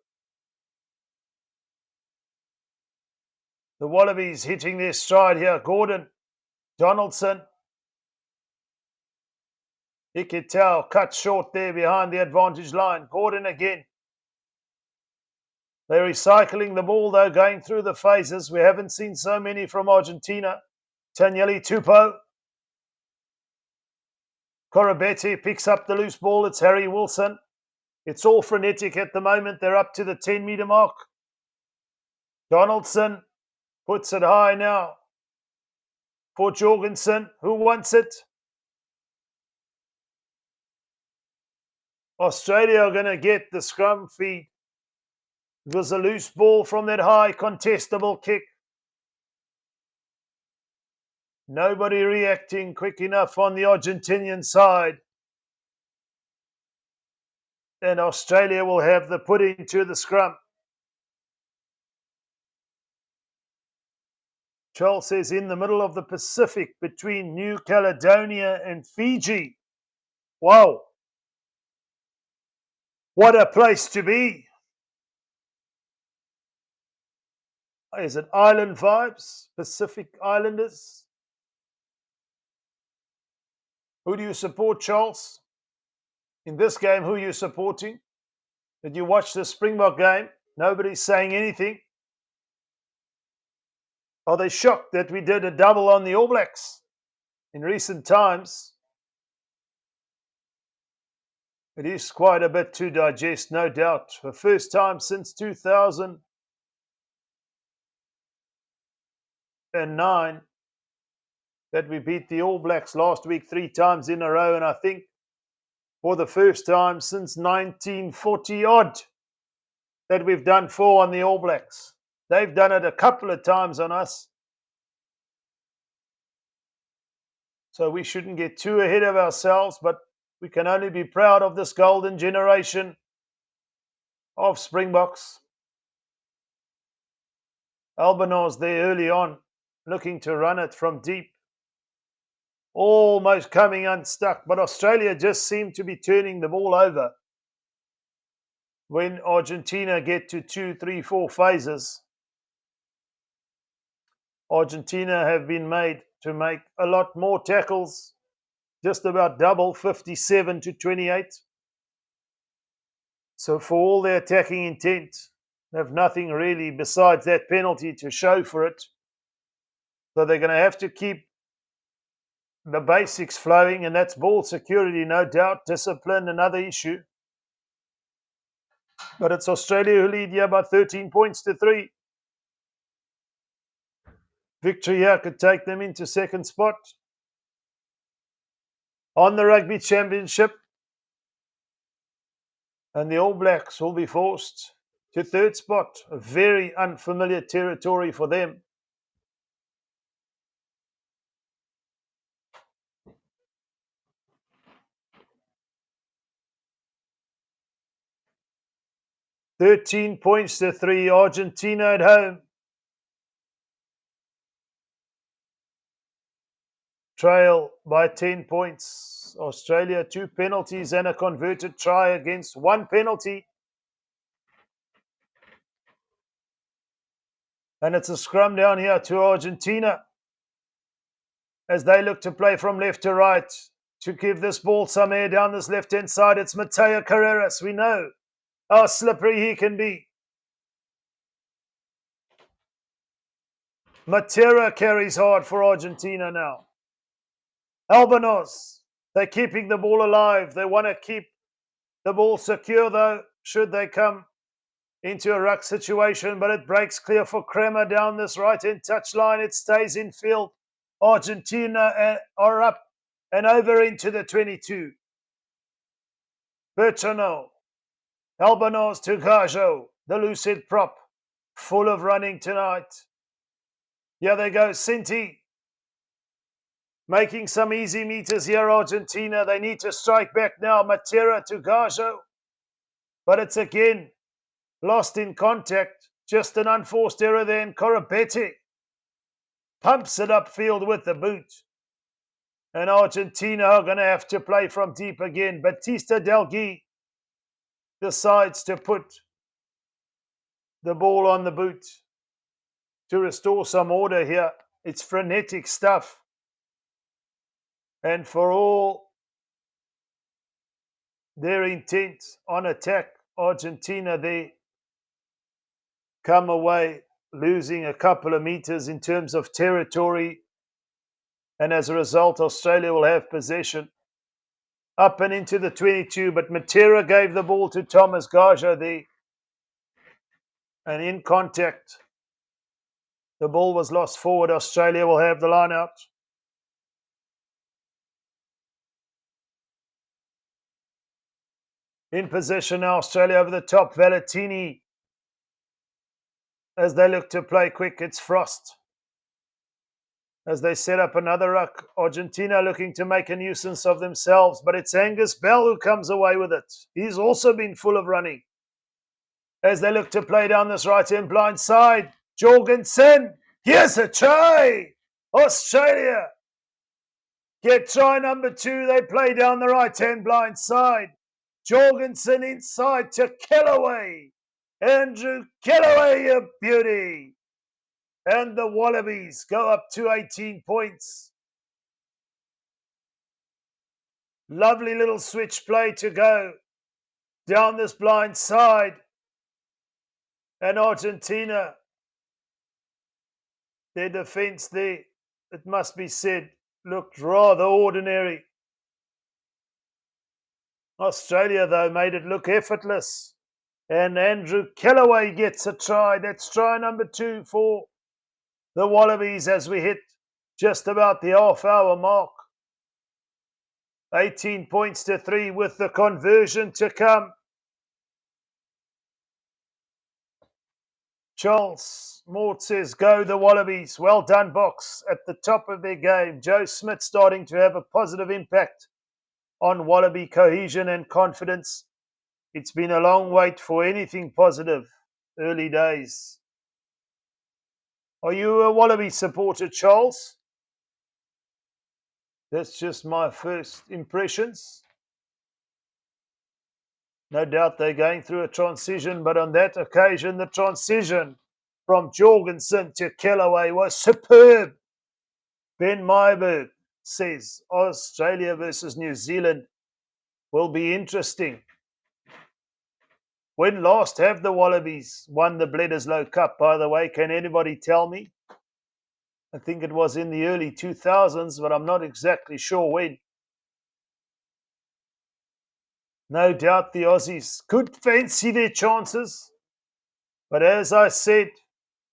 The Wallabies hitting their stride here. Gordon, Donaldson, Ikitau cut short there behind the advantage line. Gordon again. They're recycling the ball, though, going through the phases. We haven't seen so many from Argentina. Taniele Tupou. Corabetti picks up the loose ball. It's Harry Wilson. It's all frenetic at the moment. They're up to the 10-metre mark. Donaldson puts it high now for Jorgensen, who wants it. Australia are going to get the scrum feed. It was a loose ball from that high contestable kick. Nobody reacting quick enough on the Argentinian side. And Australia will have the put into the scrum. Charles says in the middle of the Pacific between New Caledonia and Fiji. Wow. What a place to be. Is it island vibes? Pacific Islanders? Who do you support, Charles? In this game, who are you supporting? Did you watch the Springbok game? Nobody's saying anything. Are they shocked that we did a double on the All Blacks in recent times? It is quite a bit to digest, no doubt. For the first time since 2009 that we beat the All Blacks last week 3 times in a row, and I think for the first time since 1940-odd that we've done 4 on the All Blacks. They've done it a couple of times on us. So we shouldn't get too ahead of ourselves, but we can only be proud of this golden generation of Springboks. Albanos there early on, looking to run it from deep. Almost coming unstuck, but Australia just seemed to be turning the ball over. When Argentina get to 2, 3, 4 phases, Argentina have been made to make a lot more tackles, just about double, 57 to 28. So for all their attacking intent, they have nothing really besides that penalty to show for it. So they're going to have to keep the basics flowing, and that's ball security, no doubt. Discipline, another issue. But it's Australia who lead here by 13 points to 3. Victory here could take them into second spot on the Rugby Championship. And the All Blacks will be forced to third spot, a very unfamiliar territory for them. "13 points to 3, Argentina at home. Trail by 10 points. Australia 2 penalties and a converted try against 1 penalty. And it's a scrum down here to Argentina as they look to play from left to right to give this ball some air down this left-hand side. It's Mateo Carreras. We know how slippery he can be. Matera carries hard for Argentina now. Albanos, they're keeping the ball alive. They want to keep the ball secure, though, should they come into a ruck situation, but it breaks clear for Kremer down this right-hand touchline. It stays in field. Argentina are up and over into the 22. Bertrano, Albanos to Gajo, the lucid prop, full of running tonight. Here they go, Sinti, making some easy meters here, Argentina. They need to strike back now. Matera to Gajo, but it's again lost in contact. Just an unforced error there, and Corabete pumps it upfield with the boot. And Argentina are going to have to play from deep again. Batista Delgui decides to put the ball on the boot to restore some order here. It's frenetic stuff. And for all their intent on attack, Argentina, they come away losing a couple of meters in terms of territory. And as a result, Australia will have possession up and into the 22. But Matera gave the ball to Thomas Gaja there. And in contact, the ball was lost forward. Australia will have the line out. In possession now, Australia over the top. Valentini as they look to play quick. It's Frost as they set up another ruck. Argentina looking to make a nuisance of themselves, but it's Angus Bell who comes away with it. He's also been full of running as they look to play down this right-hand blind side. Jorgensen, here's a try! Australia get try number 2. They play down the right-hand blind side. Jorgensen inside to Kellaway. Andrew Kellaway, a beauty. And the Wallabies go up to 18 points. Lovely little switch play to go down this blind side. And Argentina, their defence there, it must be said, looked rather ordinary. Australia, though, made it look effortless. And Andrew Kellaway gets a try. That's try number 2 for the Wallabies as we hit just about the half-hour mark. 18 points to 3 with the conversion to come. Charles Mort says, go the Wallabies. Well done, Box. At the top of their game. Joe Smith starting to have a positive impact on Wallaby cohesion and confidence. It's been a long wait for anything positive. Early days. Are you a Wallaby supporter, Charles? That's just my first impressions. No doubt they're going through a transition, but on that occasion, the transition from Jorgensen to Kellaway was superb. Ben Myberg says Australia versus New Zealand will be interesting. When last have the Wallabies won the Bledisloe Cup, by the way? Can anybody tell me? I think it was in the early 2000s, but I'm not exactly sure when. No doubt the Aussies could fancy their chances. But as I said,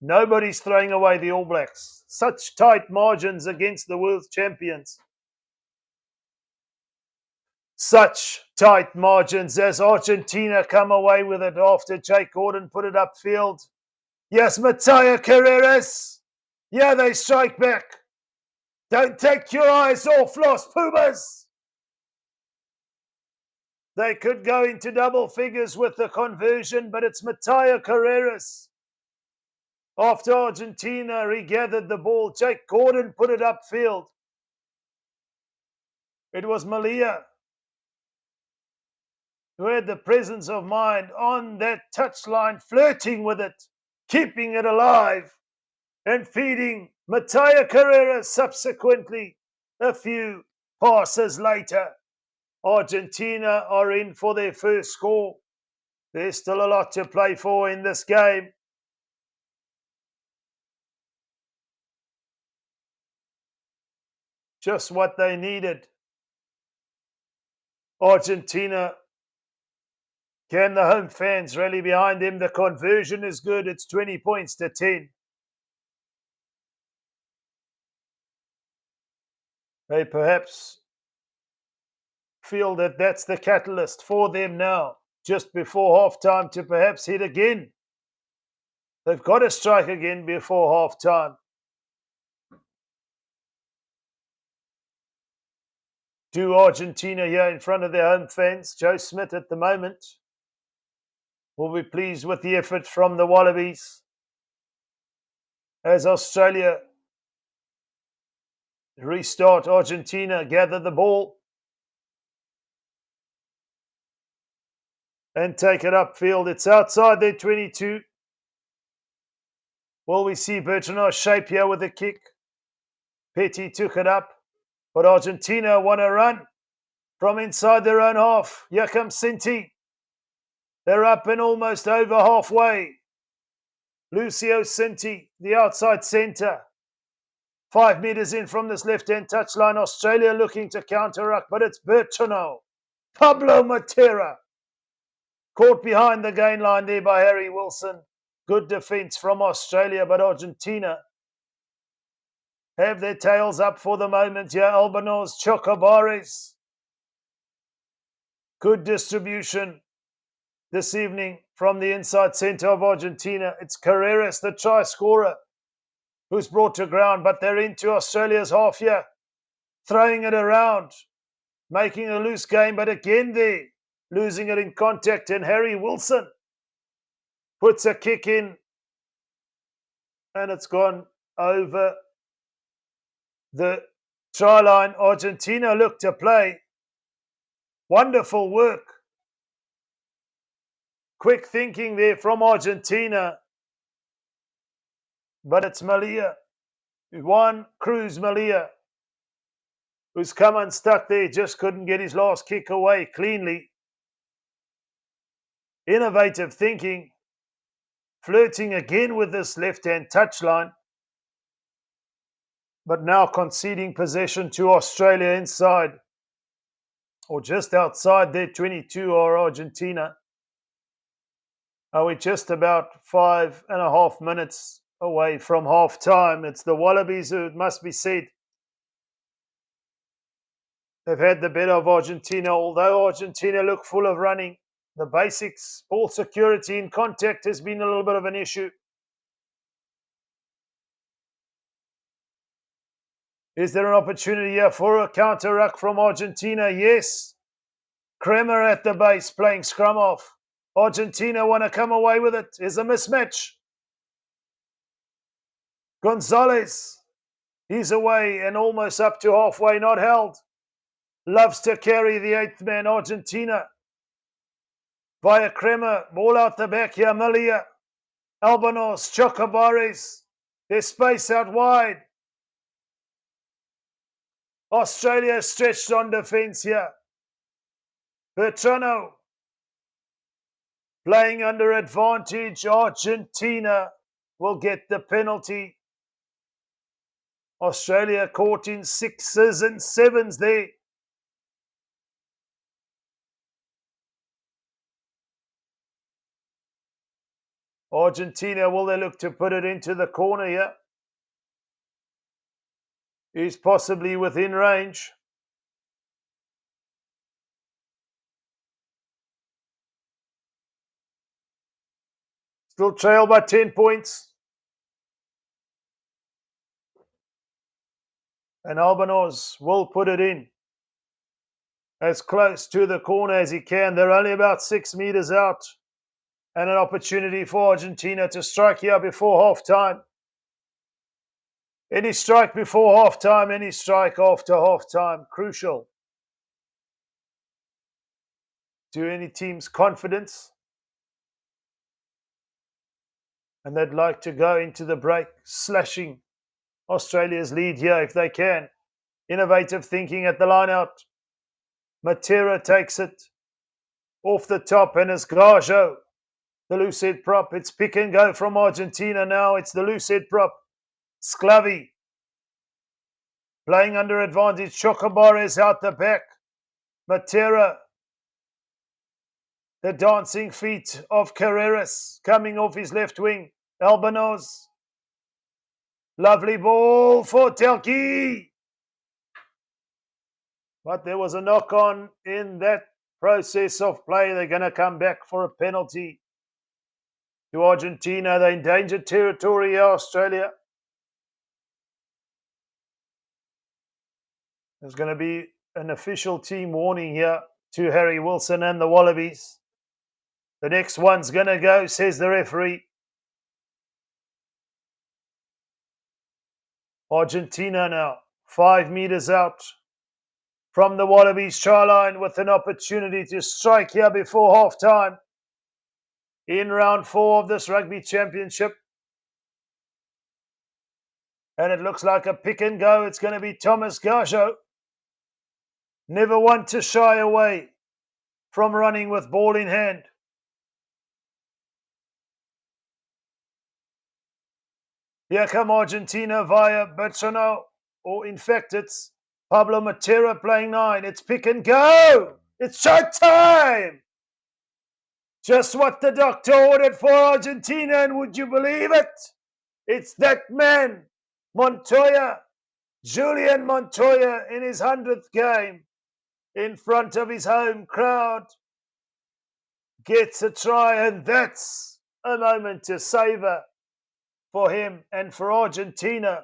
nobody's throwing away the All Blacks. Such tight margins against the world champions. Such tight margins as Argentina come away with it after Jake Gordon put it upfield. Yes, Mattia Carreras. Yeah, they strike back. Don't take your eyes off Los Pumas. They could go into double figures with the conversion, but it's Mattia Carreras. After Argentina regathered the ball, Jake Gordon put it upfield. It was Malia who had the presence of mind on that touchline, flirting with it, keeping it alive, and feeding Mattia Carrera subsequently a few passes later. Argentina are in for their first score. There's still a lot to play for in this game. Just what they needed. Argentina, can the home fans rally behind them? The conversion is good. It's 20 points to 10. They perhaps feel that that's the catalyst for them now, just before half-time, to perhaps hit again. They've got to strike again before half-time. Do Argentina here in front of their home fans? Joe Smith at the moment will be pleased with the effort from the Wallabies as Australia restart. Argentina gather the ball and take it upfield. It's outside their 22. Will we see Bertrand shape here with a kick? Petty took it up, but Argentina want to run from inside their own half. Here comes Sinti. They're up and almost over halfway. Lucio Sinti, the outside centre. 5 metres in from this left-hand touchline. Australia looking to counter-ruck, but it's Bertrand. Pablo Matera. Caught behind the gain line there by Harry Wilson. Good defence from Australia, but Argentina have their tails up for the moment here. Albanos, Chocobares. Good distribution this evening from the inside centre of Argentina. It's Carreras, the try scorer, who's brought to ground, but they're into Australia's half here. Throwing it around, making a loose game, but again there, losing it in contact, and Harry Wilson puts a kick in, and it's gone over the try line. Argentina look to play. Wonderful work. Quick thinking there from Argentina. But it's Malia, Juan Cruz Malia, who's come unstuck there, just couldn't get his last kick away cleanly. Innovative thinking, flirting again with this left-hand touchline, but now conceding possession to Australia inside, or just outside their 22 or Argentina. We're just about 5.5 minutes away from half-time. It's the Wallabies who, it must be said, they've had the better of Argentina, although Argentina look full of running. The basics, ball security in contact has been a little bit of an issue. Is there an opportunity here for a counter-ruck from Argentina? Yes. Kremer at the base playing scrum off. Argentina want to come away with it. Is a mismatch. Gonzalez, he's away and almost up to halfway, not held. Loves to carry the eighth man, Argentina. Via Kremer, ball out the back here, Malia. Albanos, Chocobares. There's space out wide. Australia stretched on defence here. Bertrano playing under advantage. Argentina will get the penalty. Australia caught in 6s and 7s there. Argentina, will they look to put it into the corner here? Is possibly within range. Still trail by 10 points. And Albanos will put it in as close to the corner as he can. They're only about 6 meters out. And an opportunity for Argentina to strike here before half-time. Any strike before half-time, any strike after half-time, crucial to any team's confidence. And they'd like to go into the break slashing Australia's lead here if they can. Innovative thinking at the line out. Matera takes it off the top and it's Gajo, the loose head prop. It's pick and go from Argentina now. It's the loose head prop. Sclavi playing under advantage. Chocobares out the back. Matera, the dancing feet of Carreras coming off his left wing. Albanos. Lovely ball for Telki. But there was a knock on in that process of play. They're going to come back for a penalty to Argentina. They endangered territory here, Australia. There's going to be an official team warning here to Harry Wilson and the Wallabies. The next one's going to go, says the referee. Argentina now, 5 meters out from the Wallabies try line with an opportunity to strike here before half-time in round 4 of this Rugby Championship. And it looks like a pick and go. It's going to be Thomas Gajo. Never one to shy away from running with ball in hand. Here come Argentina via Bertrano, or in fact it's Pablo Matera playing 9. It's pick and go. It's shot time. Just what the doctor ordered for Argentina, and would you believe it? It's that man, Montoya, Julian Montoya, in his 100th game in front of his home crowd. Gets a try, and that's a moment to savour for him and for Argentina.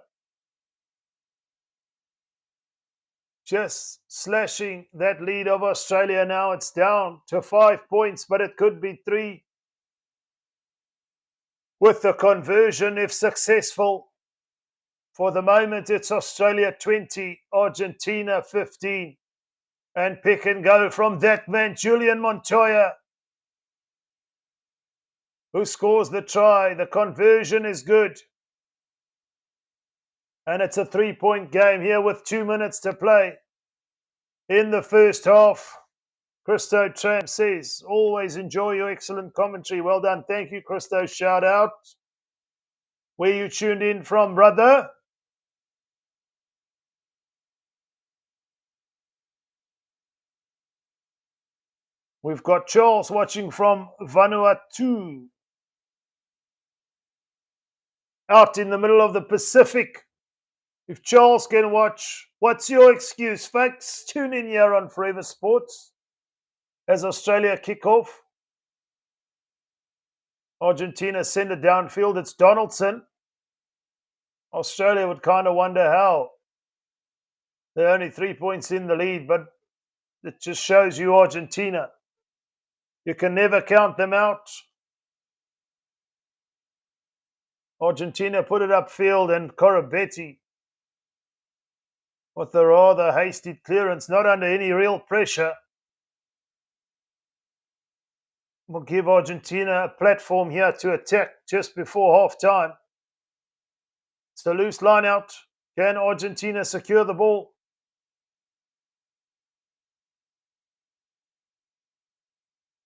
Just slashing that lead of Australia now. It's down to 5 points, but it could be 3 with the conversion if successful. For the moment, it's Australia 20, Argentina 15. And pick and go from that man, Julian Montoya, who scores the try. The conversion is good. And it's a 3-point game here with 2 minutes to play in the first half. Christo Tram says, always enjoy your excellent commentary. Well done. Thank you, Christo. Shout out. Where you tuned in from, brother? We've got Charles watching from Vanuatu, out in the middle of the Pacific. If Charles can watch, what's your excuse, folks? Tune in here on Forever Sports as Australia kick off. Argentina send it downfield. It's Donaldson. Australia would kind of wonder how. They're only 3 points in the lead, but It just shows you Argentina. You can never count them out. Argentina put it upfield, and Corabetti, with a rather hasty clearance, not under any real pressure, will give Argentina a platform here to attack just before half time. It's a loose line out. Can Argentina secure the ball?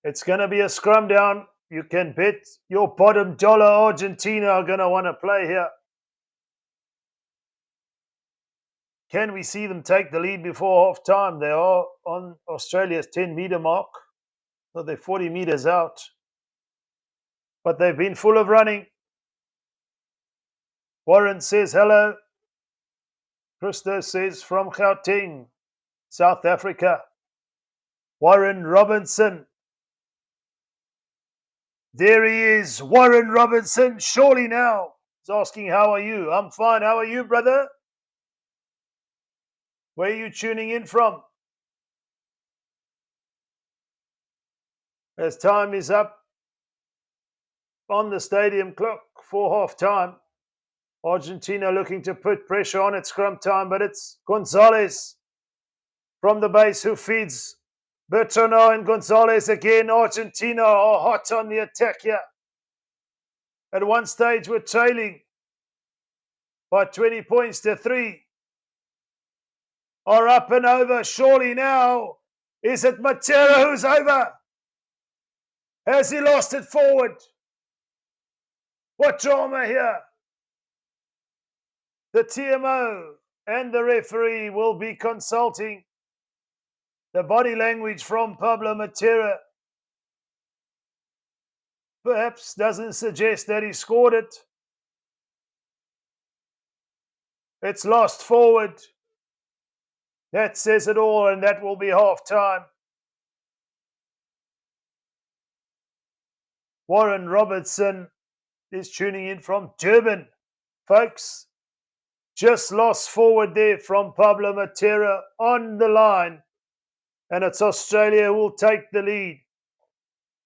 It's going to be a scrum down. You can bet your bottom dollar Argentina are going to want to play here. Can we see them take the lead before half time? They are on Australia's 10-meter mark, so they're 40 meters out. But they've been full of running. Warren says hello. Christo says from Gauteng, South Africa. Warren Robinson. There he is, Warren Robinson, surely now. He's asking, how are you? I'm fine. How are you, brother? Where are you tuning in from? As time is up on the stadium clock for half time, Argentina looking to put pressure on at scrum time, but it's Gonzalez from the base who feeds Bertoneau, and Gonzalez again. Argentina are hot on the attack here. At one stage, we're trailing by 20 points to 3. Are up and over. Surely now. Is it Matera who's over? Has he lost it forward? What drama here? The TMO and the referee will be consulting. The body language from Pablo Matera perhaps doesn't suggest that he scored it. It's lost forward. That says it all, and that will be half time. Warren Robertson is tuning in from Durban. Folks, just lost forward there from Pablo Matera on the line. And it's Australia who will take the lead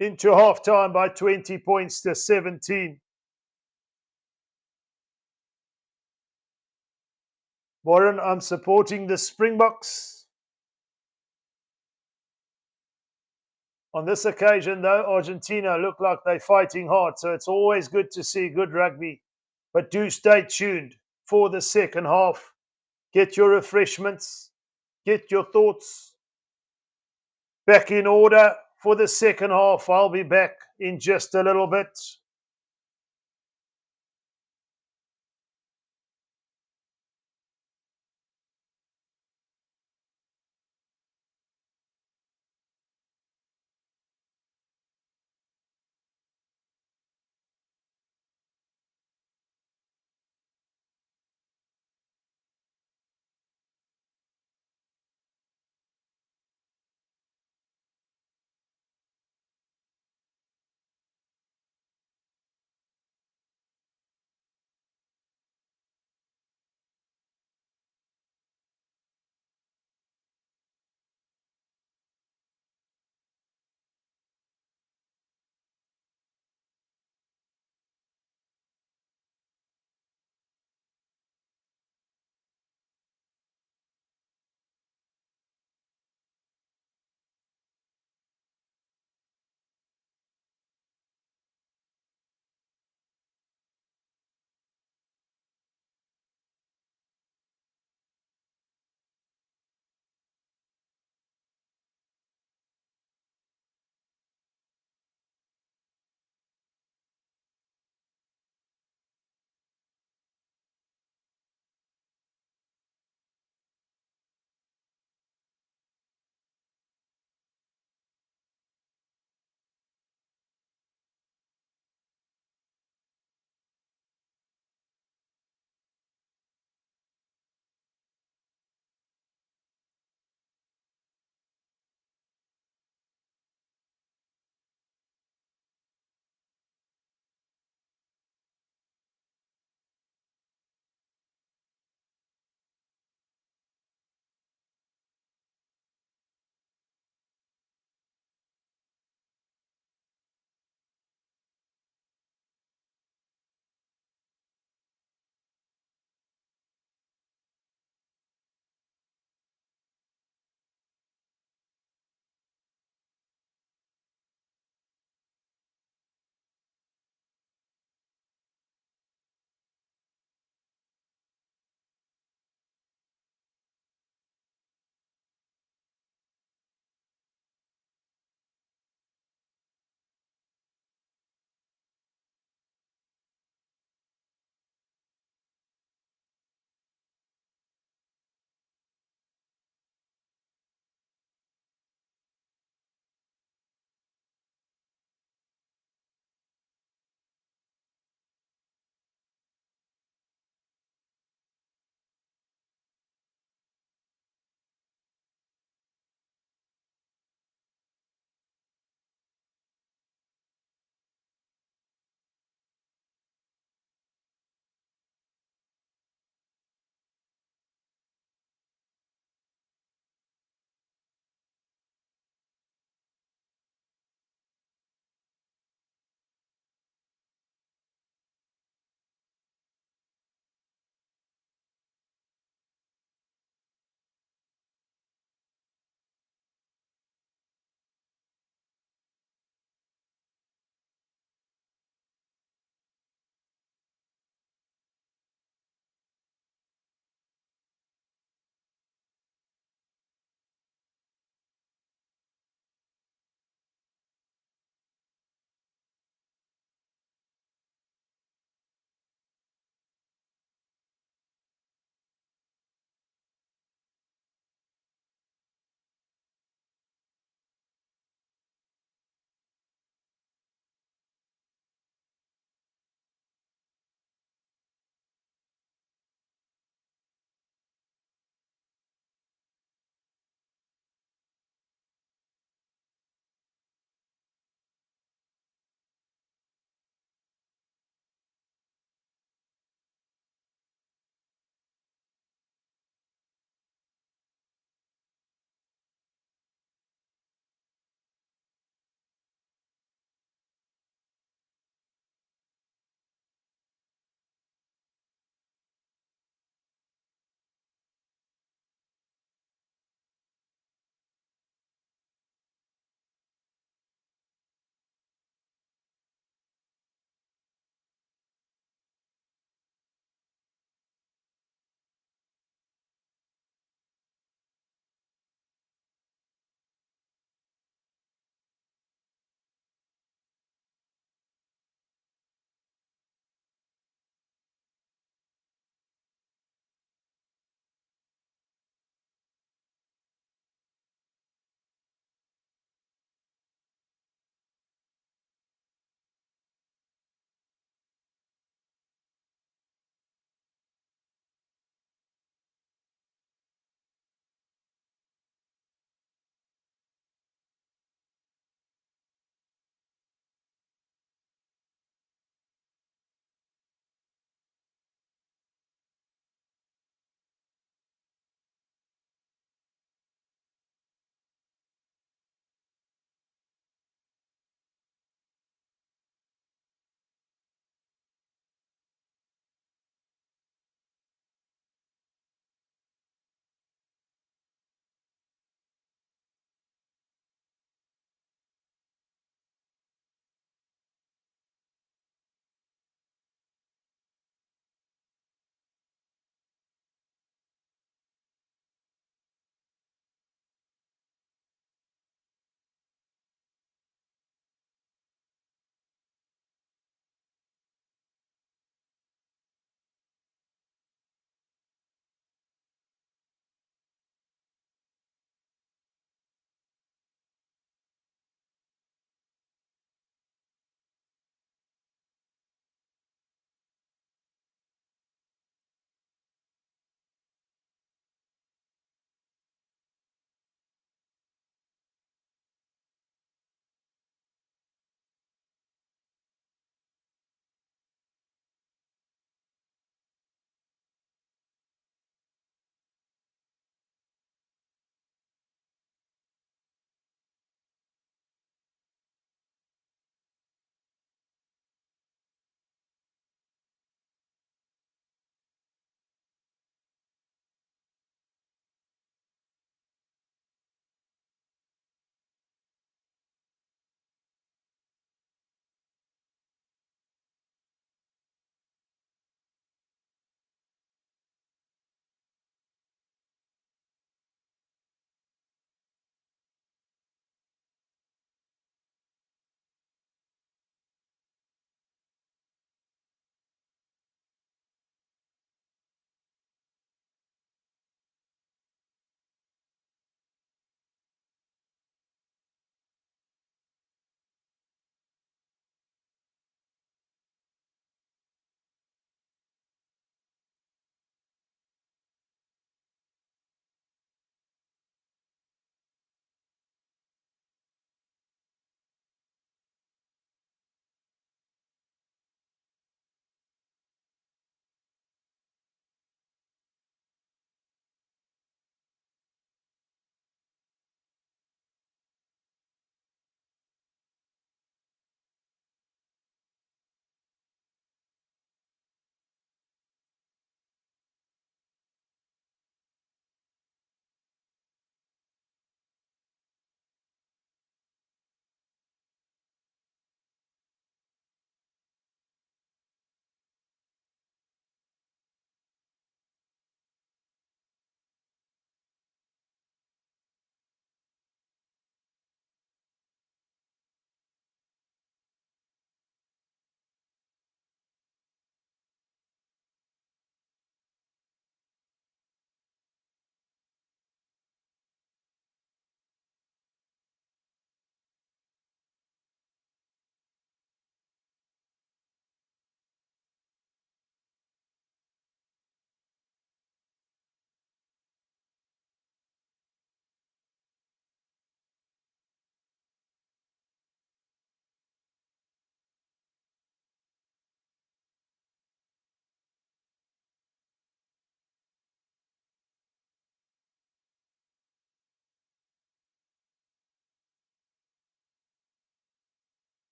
into halftime by 20 points to 17. Warren, I'm supporting the Springboks. On this occasion, though, Argentina look like they're fighting hard, so it's always good to see good rugby. But do stay tuned for the second half. Get your refreshments, get your thoughts back in order for the second half. I'll be back in just a little bit.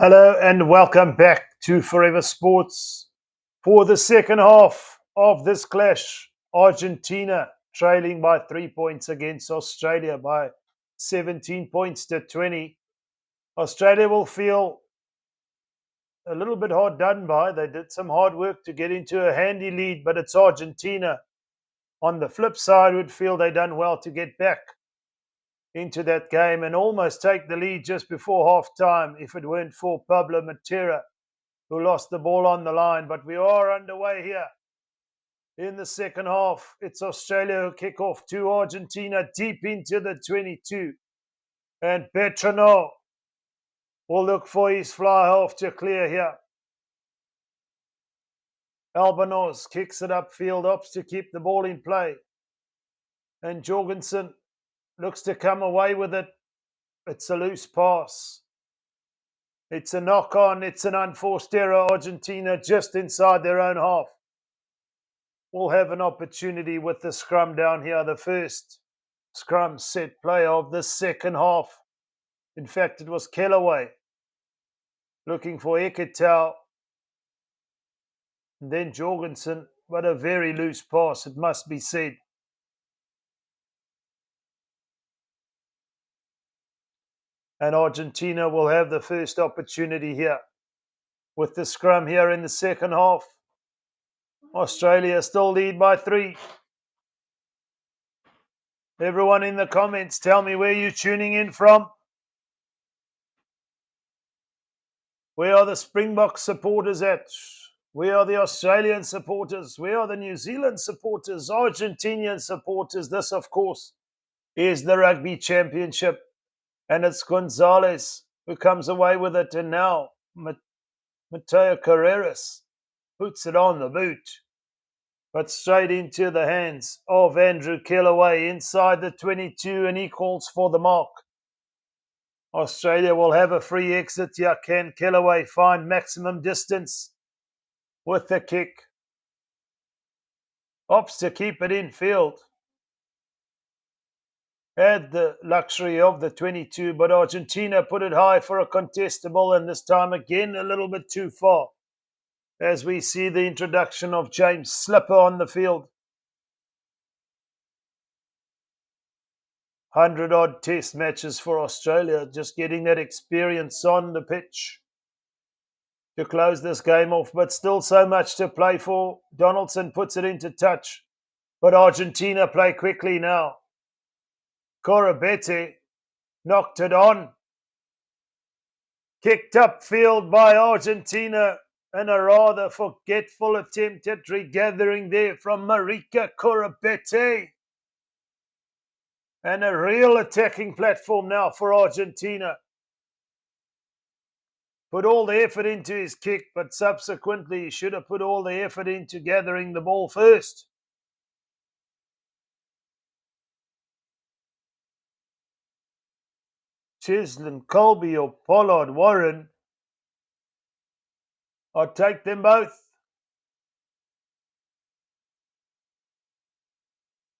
Hello and welcome back to Forever Sports for the second half of this clash. Argentina trailing by 3 points against Australia by 17 points to 20. Australia will feel a little bit hard done by. They did some hard work to get into a handy lead, but it's Argentina on the flip side would feel they done well to get back into that game and almost take the lead just before half time if it weren't for Pablo Matera, who lost the ball on the line. But we are underway here in the second half. It's Australia who kick off to Argentina deep into the 22. And Petrano will look for his fly half to clear here. Albanos kicks it upfield, opts to keep the ball in play. And Jorgensen looks to come away with it. It's a loose pass. It's a knock on. It's an unforced error. Argentina just inside their own half will have an opportunity with the scrum down here. The first scrum set play of the second half. In fact, it was Kellaway looking for Eketau. And then Jorgensen, but a very loose pass, it must be said. And Argentina will have the first opportunity here with the scrum here in the second half. Australia still lead by 3. Everyone in the comments, tell me where you're tuning in from. Where are the Springbok supporters at? Where are the Australian supporters? Where are the New Zealand supporters? Argentinian supporters? This, of course, is the Rugby Championship. And it's Gonzalez who comes away with it. And now Mateo Carreras puts it on the boot. But straight into the hands of Andrew Kellaway inside the 22, and he calls for the mark. Australia will have a free exit here. Can Kellaway find maximum distance with the kick? Opts to keep it in field. Had the luxury of the 22, but Argentina put it high for a contestable, and this time again a little bit too far. As we see the introduction of James Slipper on the field. 100-odd test matches for Australia, just getting that experience on the pitch to close this game off, but still so much to play for. Donaldson puts it into touch, but Argentina play quickly now. Corabete knocked it on. Kicked upfield by Argentina, and a rather forgetful attempt at regathering there from Marika Corabete. And a real attacking platform now for Argentina. Put all the effort into his kick, but subsequently he should have put all the effort into gathering the ball first. Chislin, Colby or Pollard, Warren. I'll take them both.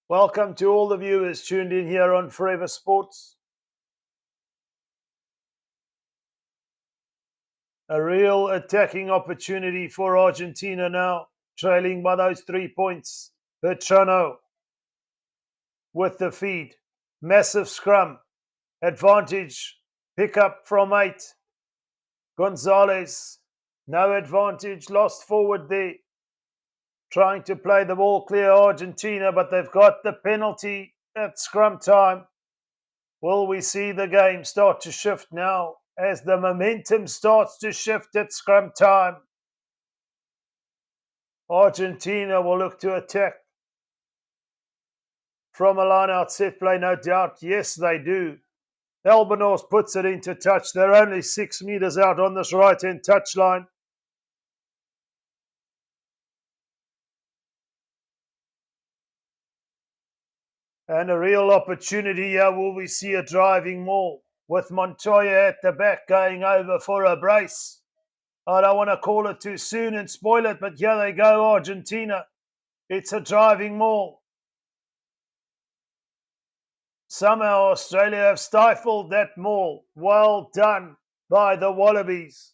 Welcome to all the viewers tuned in here on Forever Sports. A real attacking opportunity for Argentina now, trailing by those 3 points. Petrano with the feed. Massive scrum. Advantage. Pick up from 8. Gonzalez. No advantage. Lost forward there. Trying to play the ball clear Argentina, but they've got the penalty at scrum time. Will we see the game start to shift now as the momentum starts to shift at scrum time? Argentina will look to attack from a line-out set play, no doubt. Yes, they do. Albanos puts it into touch. They're only 6 meters out on this right-hand touchline. And a real opportunity here. Will we see a driving maul with Montoya at the back going over for a brace? I don't want to call it too soon and spoil it, but here they go, Argentina. It's a driving maul. Somehow Australia have stifled that maul. Well done. by the Wallabies.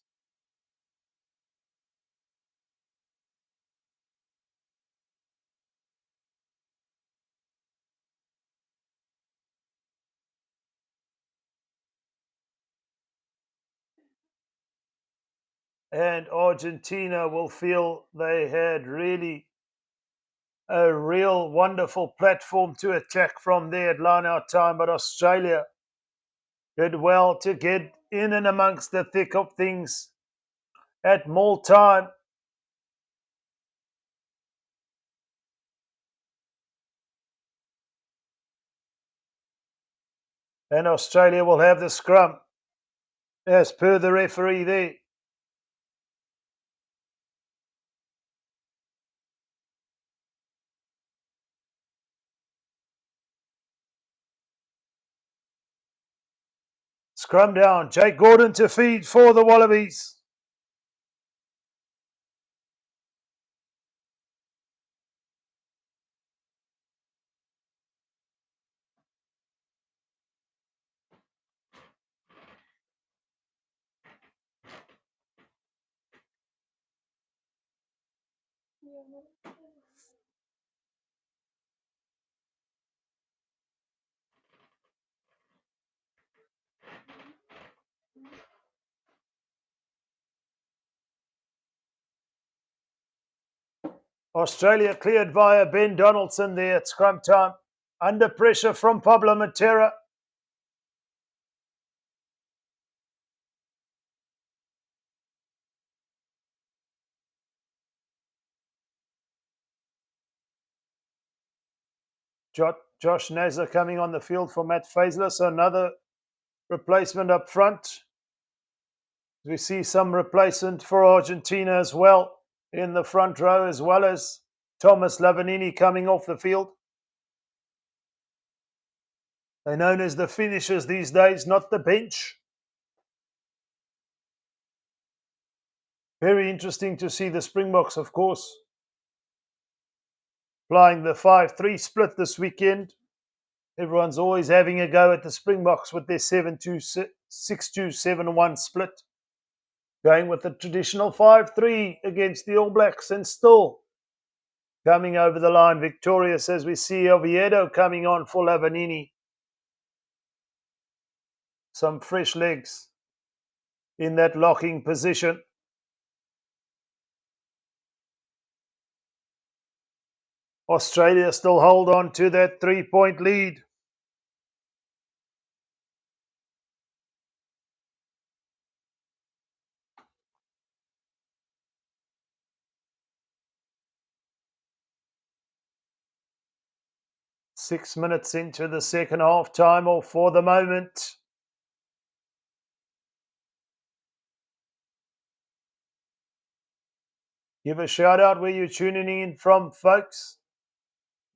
And Argentina will feel they had really a real wonderful platform to attack from there at line out time, but Australia did well to get in and amongst the thick of things at more time. And Australia will have the scrum as per the referee there. Scrum down. Jake Gordon to feed for the Wallabies. Australia cleared via Ben Donaldson there at scrum time. Under pressure from Pablo Matera. Josh Nazar coming on the field for Matt Faisler. So another replacement up front. We see some replacement for Argentina as well in the front row, as well as Thomas Lavanini coming off the field. They're known as the finishers these days, not the bench. Very interesting to see the Springboks, of course, flying the 5-3 split this weekend. Everyone's always having a go at the Springboks with their 7-2, 6-2, 7-1 split. Going with the traditional 5-3 against the All Blacks, and still coming over the line victorious, as we see Oviedo coming on for Lavanini. Some fresh legs in that locking position. Australia still hold on to that 3-point lead. Six minutes into the second half time, or for the moment. Give a shout out where you're tuning in from, folks.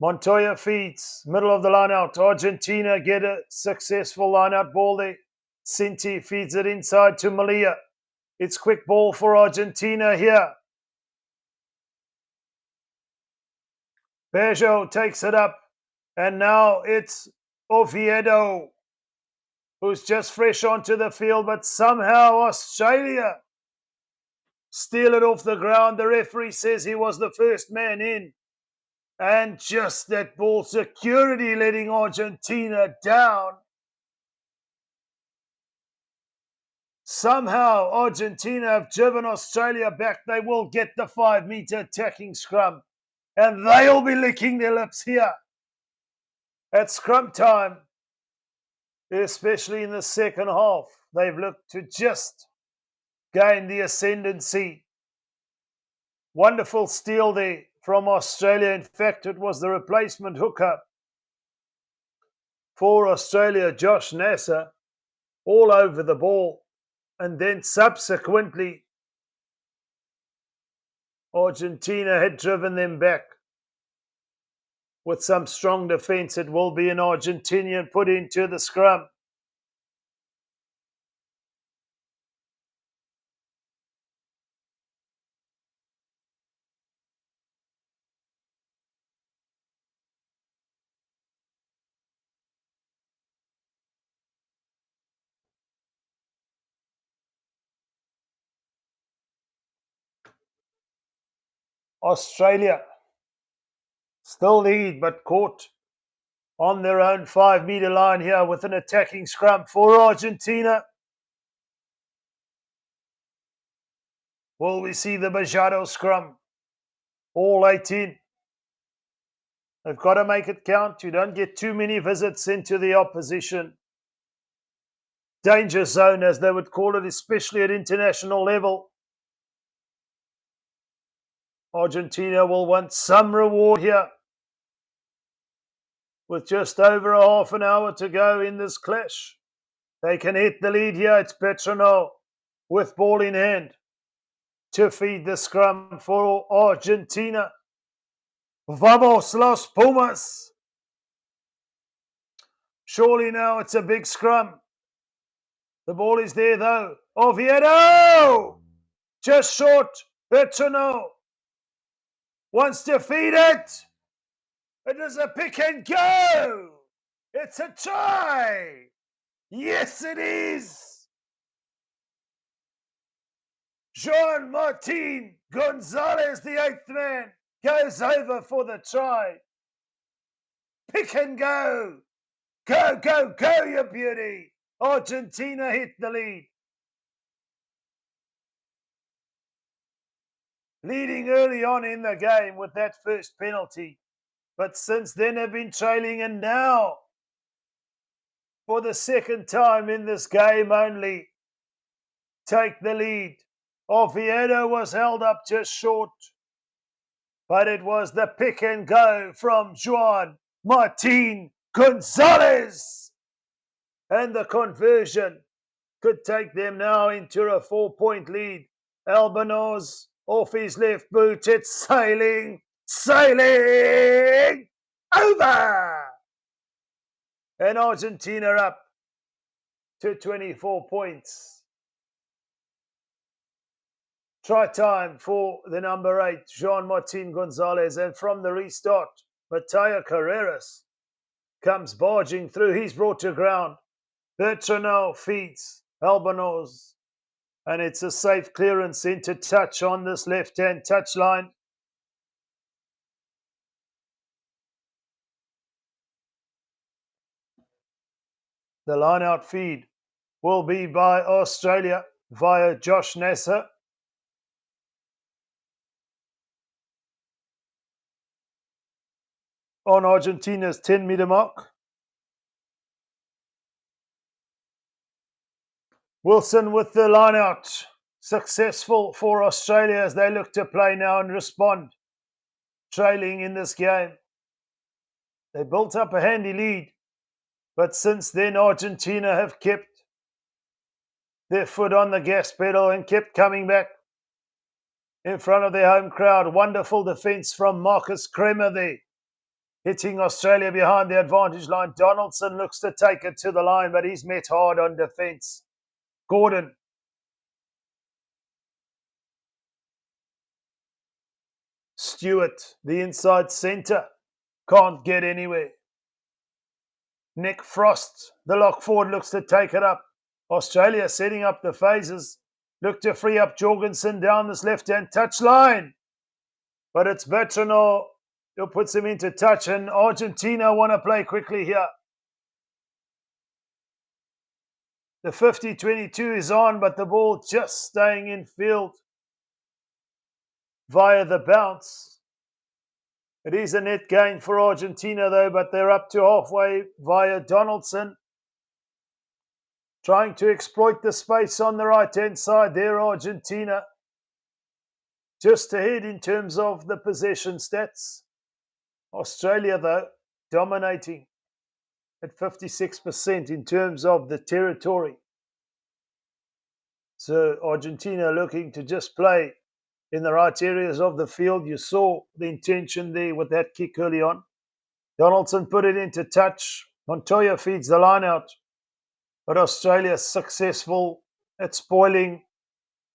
Montoya feeds, middle of the line out. Argentina get a successful line out ball there. Sinti feeds it inside to Malia. It's quick ball for Argentina here. Bejo takes it up. And now it's Oviedo, who's just fresh onto the field, but somehow Australia steal it off the ground. The referee says he was the first man in. And just that ball security letting Argentina down. Somehow Argentina have driven Australia back. They will get the 5-meter attacking scrum. And they'll be licking their lips here at scrum time, especially in the second half. They've looked to just gain the ascendancy. Wonderful steal there from Australia. In fact, it was the replacement hooker for Australia, Josh Nasser, all over the ball. And then subsequently, Argentina had driven them back with some strong defence. It will be an Argentinian put into the scrum. Australia still lead, but caught on their own 5-meter line here with an attacking scrum for Argentina. Will we see the Bajado scrum? All 18. They've got to make it count. You don't get too many visits into the opposition danger zone, as they would call it, especially at international level. Argentina will want some reward here. With just over a half an hour to go in this clash, they can hit the lead here. It's Petrino with ball in hand to feed the scrum for Argentina. Vamos, Los Pumas. Surely now it's a big scrum. The ball is there though. Oviedo! Just short. Petrino wants to feed it. It is a pick and go. It's a try. Yes, it is. Jean Martin Gonzalez, the 8th man, goes over for the try. Pick and go. Go, go, go, you beauty. Argentina hit the lead. Leading early on in the game with that first penalty. But since then have been trailing, and now, for the second time in this game only, take the lead. Oviedo was held up just short, but it was the pick and go from Juan Martin Gonzalez. And the conversion could take them now into a 4-point lead. Albanos off his left boot. It's sailing over. And Argentina up to 24 points. Try time for the number 8, Jean Martin Gonzalez. And from the restart, Mateo Carreras comes barging through. He's brought to ground. Bertrand feeds Albanos. And it's a safe clearance into touch on this left-hand touchline. The line-out feed will be by Australia via Josh Nasser. On Argentina's 10-meter mark. Wilson with the line-out. Successful for Australia as they look to play now and respond. Trailing in this game. They built up a handy lead. But since then, Argentina have kept their foot on the gas pedal and kept coming back in front of their home crowd. Wonderful defence from Marcus Kremer there, hitting Australia behind the advantage line. Donaldson looks to take it to the line, but he's met hard on defence. Gordon. Stewart, the inside centre, can't get anywhere. Nick Frost, the lock forward, looks to take it up. Australia setting up the phases. Look to free up Jorgensen down this left-hand touch line. But it's Bertrand who puts him into touch, and Argentina want to play quickly here. The 50-22 is on, but the ball just staying in field via the bounce. It is a net gain for Argentina though, but they're up to halfway via Donaldson. Trying to exploit the space on the right-hand side there, Argentina. Just ahead in terms of the possession stats. Australia though, dominating at 56% in terms of the territory. So Argentina looking to just play in the right areas of the field. You saw the intention there with that kick early on. Donaldson put it into touch. Montoya feeds the line out. But Australia successful at spoiling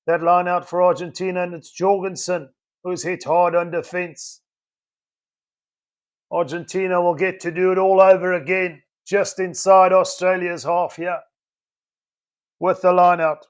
that line out for Argentina. And it's Jorgensen who's hit hard on defence. Argentina will get to do it all over again just inside Australia's half here with the line out.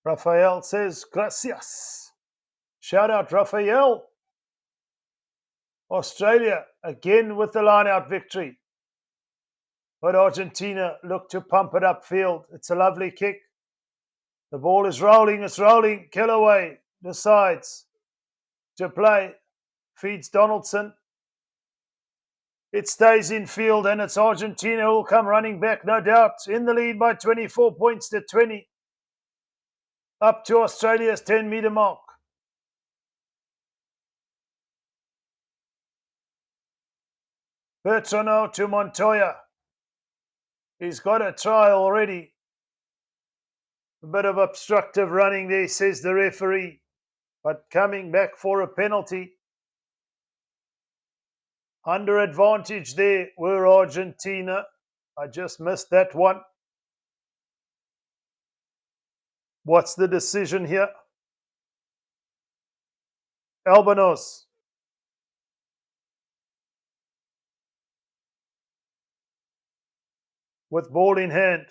Rafael says, gracias. Shout out, Rafael. Australia again with the line-out victory. But Argentina look to pump it upfield. It's a lovely kick. The ball is rolling, it's rolling. Kellaway decides to play. Feeds Donaldson. It stays in field and it's Argentina who will come running back, no doubt. In the lead by 24 points to 20. Up to Australia's 10-metre mark. Bertrand to Montoya. He's got a try already. A bit of obstructive running there, says the referee. But coming back for a penalty. Under advantage there were Argentina. I just missed that one. What's the decision here? Albanos. With ball in hand.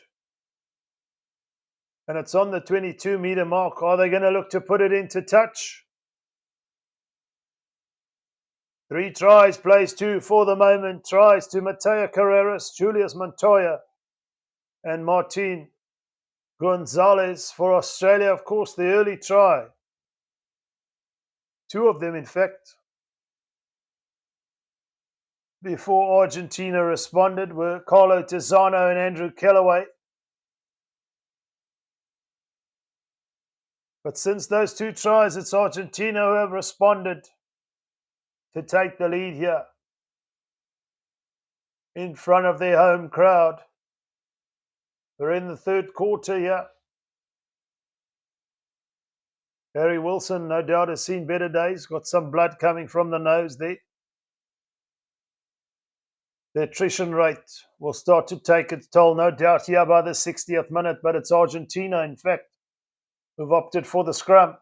And it's on the 22-metre mark. Are they going to look to put it into touch? 3 tries, plays 2 for the moment. Tries to Mateo Carreras, Julius Montoya, and Martin Gonzalez for Australia. Of course, the early try. 2 of them, in fact, before Argentina responded, were Carlo Tizzano and Andrew Kellaway. But since those 2 tries, it's Argentina who have responded to take the lead here in front of their home crowd. We're in the third quarter here. Harry Wilson, no doubt, has seen better days. Got some blood coming from the nose there. The attrition rate will start to take its toll, no doubt, here by the 60th minute. But it's Argentina, in fact, who've opted for the scrum.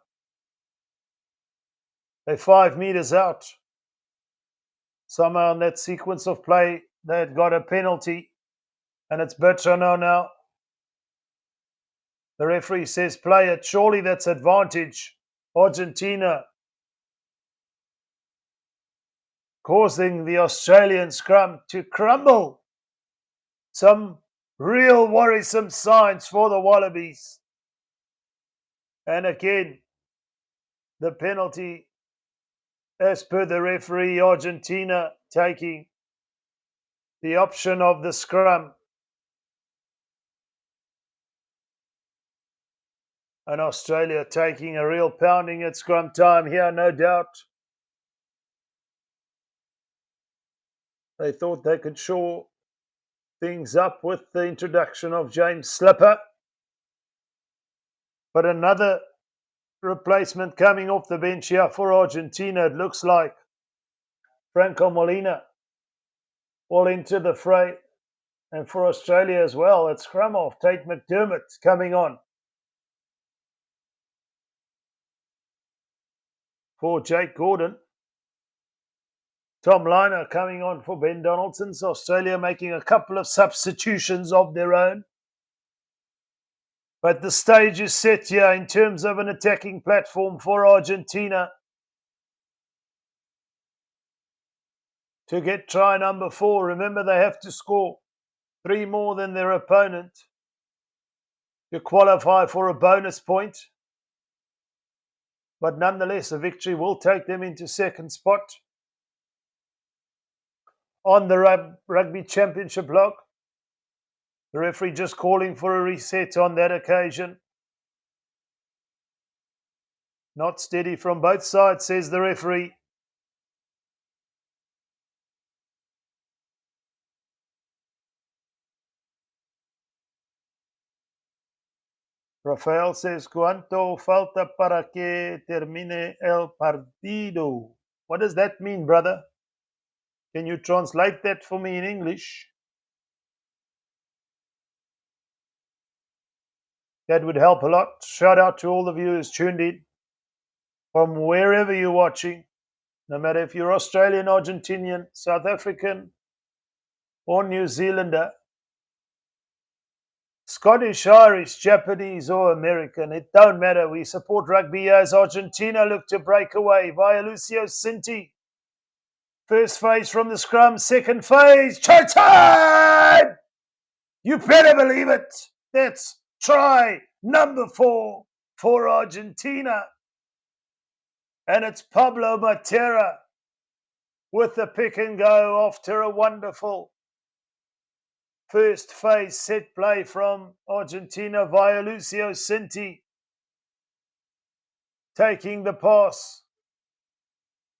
They're 5 metres out. Somehow in that sequence of play, they had got a penalty. And it's Bertrand now. The referee says play it. Surely that's advantage. Argentina causing the Australian scrum to crumble. Some real worrisome signs for the Wallabies. And again, the penalty, as per the referee, Argentina taking the option of the scrum. And Australia taking a real pounding at scrum time here, no doubt. They thought they could shore things up with the introduction of James Slipper. But another replacement coming off the bench here for Argentina, it looks like. Franco Molina all into the fray. And for Australia as well, it's scrum off. Tate McDermott coming on for Jake Gordon. Tom Liner coming on for Ben Donaldson. So Australia making a couple of substitutions of their own. But the stage is set here in terms of an attacking platform for Argentina to get try number 4. Remember, they have to score 3 more than their opponent to qualify for a bonus point. But nonetheless, a victory will take them into second spot on the Rugby Championship log. The referee just calling for a reset on that occasion. Not steady from both sides, says the referee. Rafael says, ¿Cuánto falta para que termine el partido? What does that mean, brother? Can you translate that for me in English? That would help a lot. Shout out to all the viewers tuned in from wherever you're watching, no matter if you're Australian, Argentinian, South African, or New Zealander. Scottish, Irish, Japanese, or American, it don't matter. We support rugby as Argentina look to break away via Lucio Cinti. First phase from the scrum, second phase, showtime! You better believe it. That's try number 4 for Argentina. And it's Pablo Matera with the pick and go after a wonderful first phase set play from Argentina via Lucio Cinti. Taking the pass,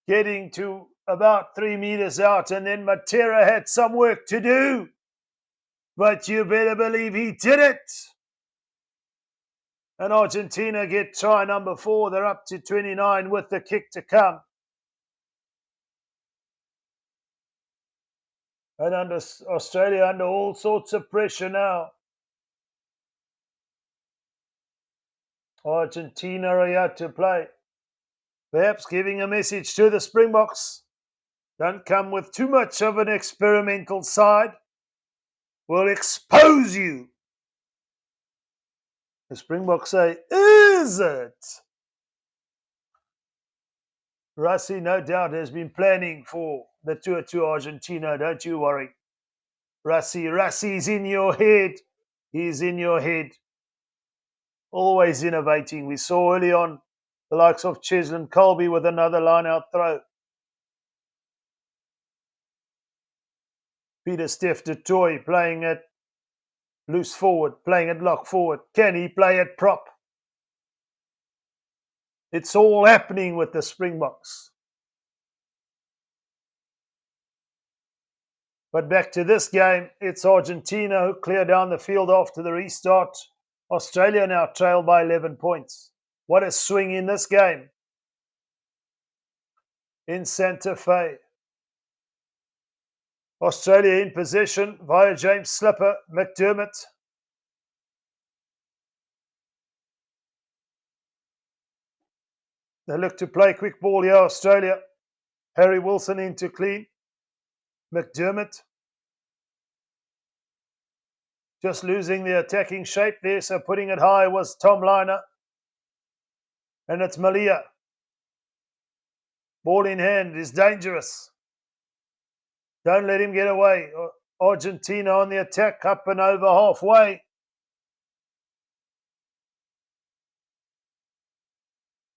getting to about 3 meters out, and then Matera had some work to do. But you better believe he did it. And Argentina get try number 4. They're up to 29 with the kick to come. And under Australia under all sorts of pressure now. Argentina are out to play. Perhaps giving a message to the Springboks. Don't come with too much of an experimental side. We'll expose you. The Springboks say, is it? Rassi, no doubt, has been planning for the tour to Argentina. Don't you worry. Rassi's in your head. He's in your head. Always innovating. We saw early on the likes of Cheslin Colby with another line-out throw. Peter Steph de Toy playing at loose forward, playing at lock forward. Can he play at prop? It's all happening with the Springboks. But back to this game, it's Argentina who clear down the field after the restart. Australia now trail by 11 points. What a swing in this game. In Santa Fe. Australia in possession via James Slipper, McDermott. They look to play quick ball here, Australia. Harry Wilson into clean. McDermott. Just losing the attacking shape there, so putting it high was Tom Liner. And it's Malia. Ball in hand is dangerous. Don't let him get away. Argentina on the attack, up and over halfway.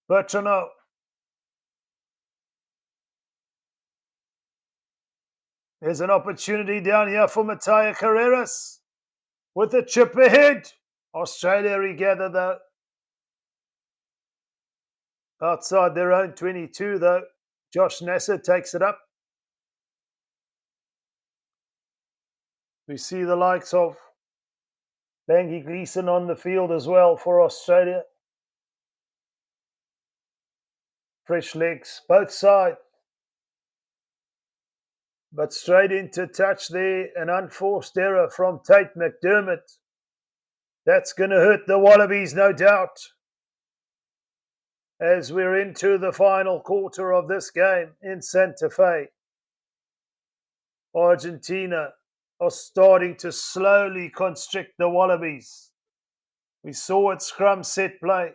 Bertrand. There's an opportunity down here for Mattia Carreras. With a chip ahead. Australia regather though. Outside their own 22 though. Josh Nasser takes it up. We see the likes of Langy Gleeson on the field as well for Australia. Fresh legs, both sides. But straight into touch there, an unforced error from Tate McDermott. That's going to hurt the Wallabies, no doubt. As we're into the final quarter of this game in Santa Fe. Argentina are starting to slowly constrict the Wallabies. We saw it scrum set play.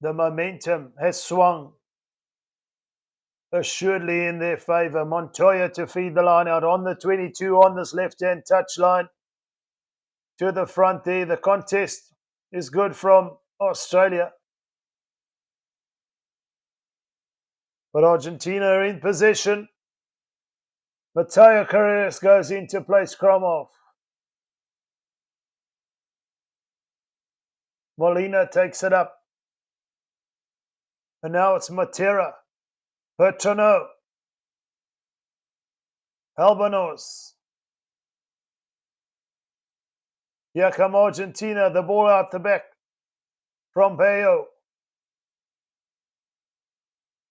The momentum has swung assuredly in their favour. Montoya to feed the line out on the 22 on this left-hand touchline. To the front there. The contest is good from Australia. But Argentina are in possession. Mattia Carreras goes in to play scrum off. Molina takes it up. And now it's Matera. Bertrand. Albanos. Here come Argentina. The ball out the back from Bayo.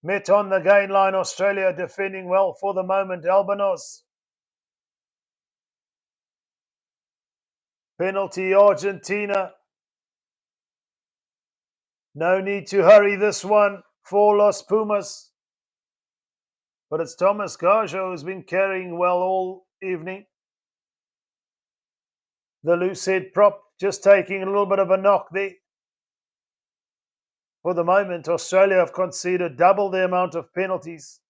Met on the gain line. Australia defending well for the moment. Albanos. Penalty Argentina. No need to hurry this one for Los Pumas. But it's Thomas Gajo who's been carrying well all evening. The loose head prop just taking a little bit of a knock there. For the moment, Australia have conceded double the amount of penalties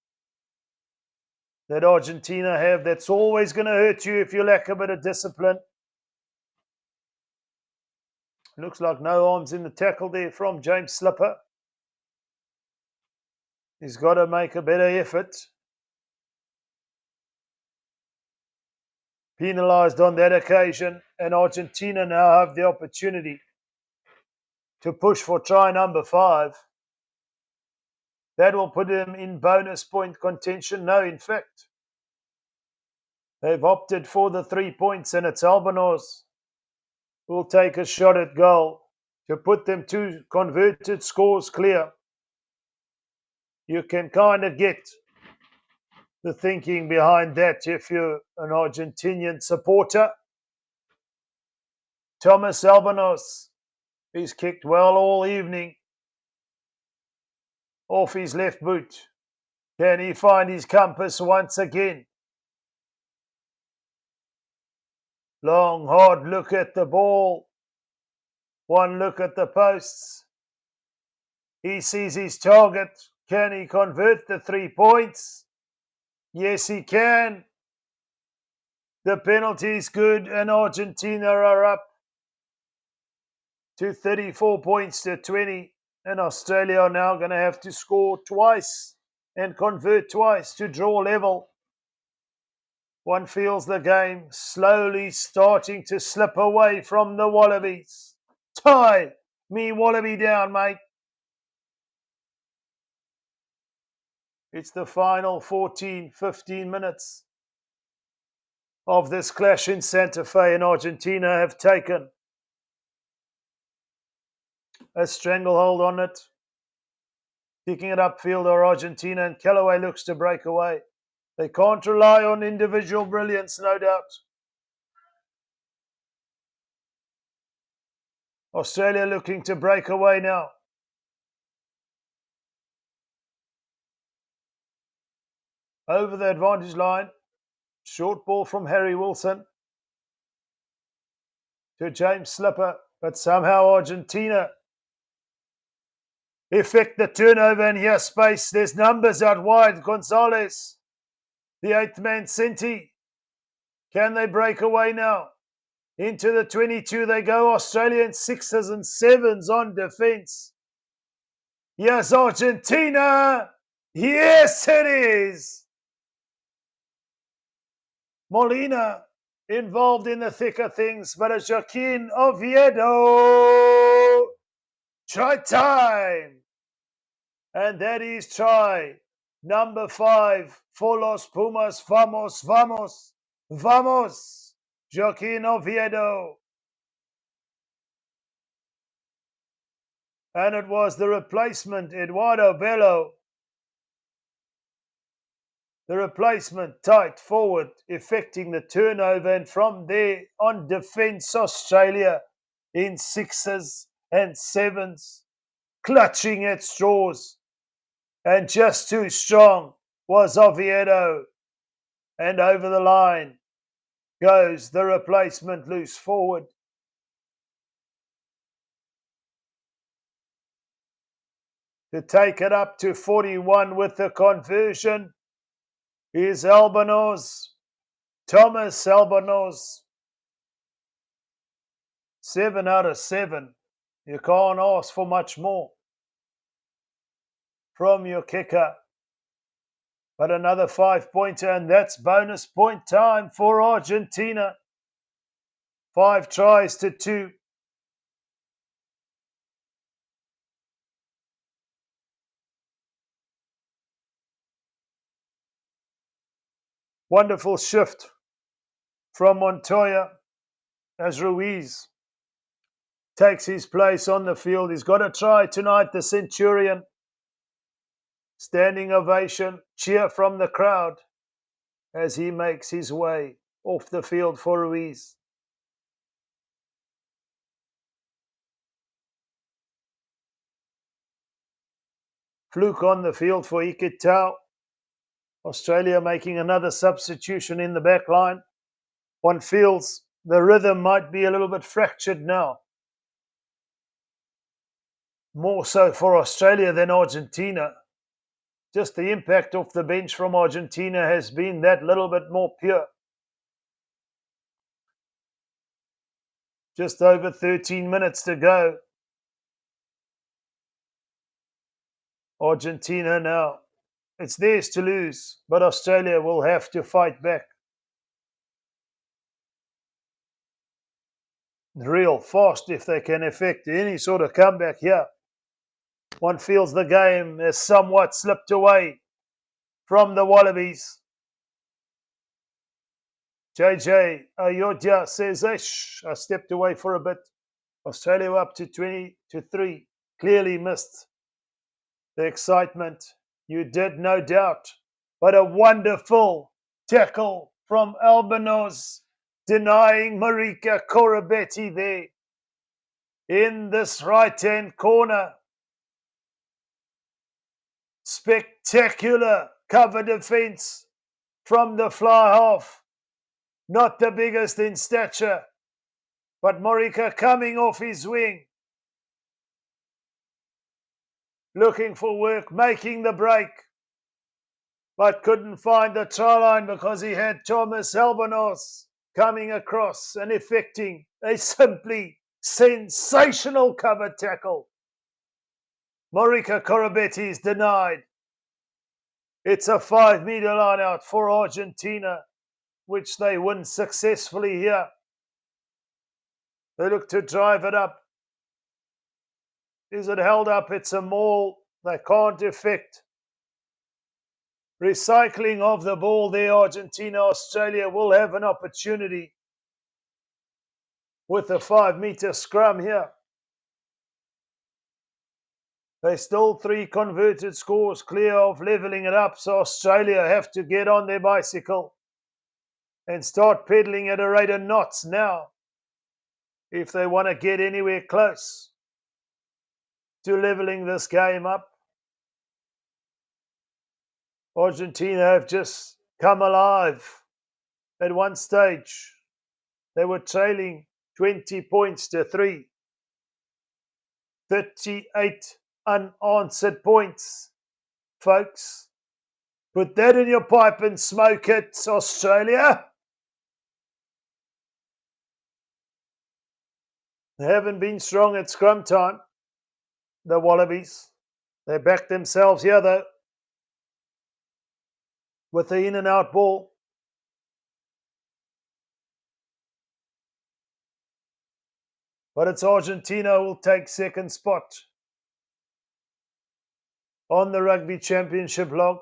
that Argentina have. That's always going to hurt you if you lack a bit of discipline. Looks like no arms in the tackle there from James Slipper. He's got to make a better effort. Penalised on that occasion, and Argentina now have the opportunity to push for try number 5. That will put them in bonus point contention. No, in fact, they've opted for the 3 points, and it's Albanos who will take a shot at goal to put them 2 converted scores clear. You can kind of get the thinking behind that if you're an Argentinian supporter. Thomas Albanos, he's kicked well all evening off his left boot. Can he find his compass once again? Long, hard look at the ball. One look at the posts. He sees his target. Can he convert the 3 points? Yes, he can. The penalty is good, and Argentina are up to 34 points to 20. And Australia are now going to have to score twice and convert twice to draw level. One feels the game slowly starting to slip away from the Wallabies. Tie me Wallaby down, mate. It's the final 14, 15 minutes of this clash in Santa Fe, and Argentina have taken a stranglehold on it. Picking it upfield are Argentina, and Callaway looks to break away. They can't rely on individual brilliance, no doubt. Australia looking to break away now. Over the advantage line. Short ball from Harry Wilson to James Slipper, but somehow Argentina effect the turnover, and here space. There's numbers out wide. Gonzalez, the 8th man, Sinti. Can they break away now? Into the 22 they go. Australian 6s and 7s on defence. Yes, Argentina. Yes, it is. Molina involved in the thick of things, but it's Joaquin Oviedo. Try time. And that is try number 5 for Los Pumas. Vamos, vamos, vamos. Joaquin Oviedo. And it was the replacement, Eduardo Bello. The replacement tight forward, effecting the turnover, and from there on defence, Australia in 6s and 7s, clutching at straws. And just too strong was Oviedo. And over the line goes the replacement loose forward. To take it up to 41 with the conversion is Albanos, Thomas Albanos. 7 out of 7. You can't ask for much more from your kicker. But another 5-pointer, and that's bonus point time for Argentina. 5 tries to 2. Wonderful shift from Montoya as Ruudz takes his place on the field. He's got a try tonight, the Centurion. Standing ovation, cheer from the crowd as he makes his way off the field for Ruudz. Fluke on the field for Ikitau. Australia making another substitution in the back line. One feels The rhythm might be a little bit fractured now. More so for Australia than Argentina. Just the impact off the bench from Argentina has been that little bit more pure. Just over 13 minutes to go. Argentina now. It's theirs to lose, but Australia will have to fight back. Real fast if they can effect any sort of comeback here. One feels the game has somewhat slipped away from the Wallabies. JJ Ayodhya says, I stepped away for a bit. Australia up to 20-3. Clearly missed the excitement. You did, no doubt. But a wonderful tackle from Albanos, denying Marika Koroibete there in this right-hand corner. Spectacular cover defense from the fly half. Not the biggest in stature, but Marika coming off his wing. Looking for work, making the break, but couldn't find the try line because he had Thomas Albanos coming across and effecting a simply sensational cover tackle. Marika Koroibete is denied. It's a 5-meter line out for Argentina, which they win successfully here. They look to drive it up. Is it held up? It's a maul. They can't effect. Recycling of the ball there, Argentina. Australia will have an opportunity with a 5-meter scrum here. They still 3 converted scores clear of levelling it up, so Australia have to get on their bicycle and start pedaling at a rate of knots now if they want to get anywhere close to levelling this game up. Argentina have just come alive at one stage. They were trailing 20 points to 3. 38 unanswered points, folks. Put that in your pipe and smoke it, Australia. They haven't been strong at scrum time, the Wallabies. They backed themselves here, though, with the in and out ball. But it's Argentina who will take second spot on the Rugby Championship log.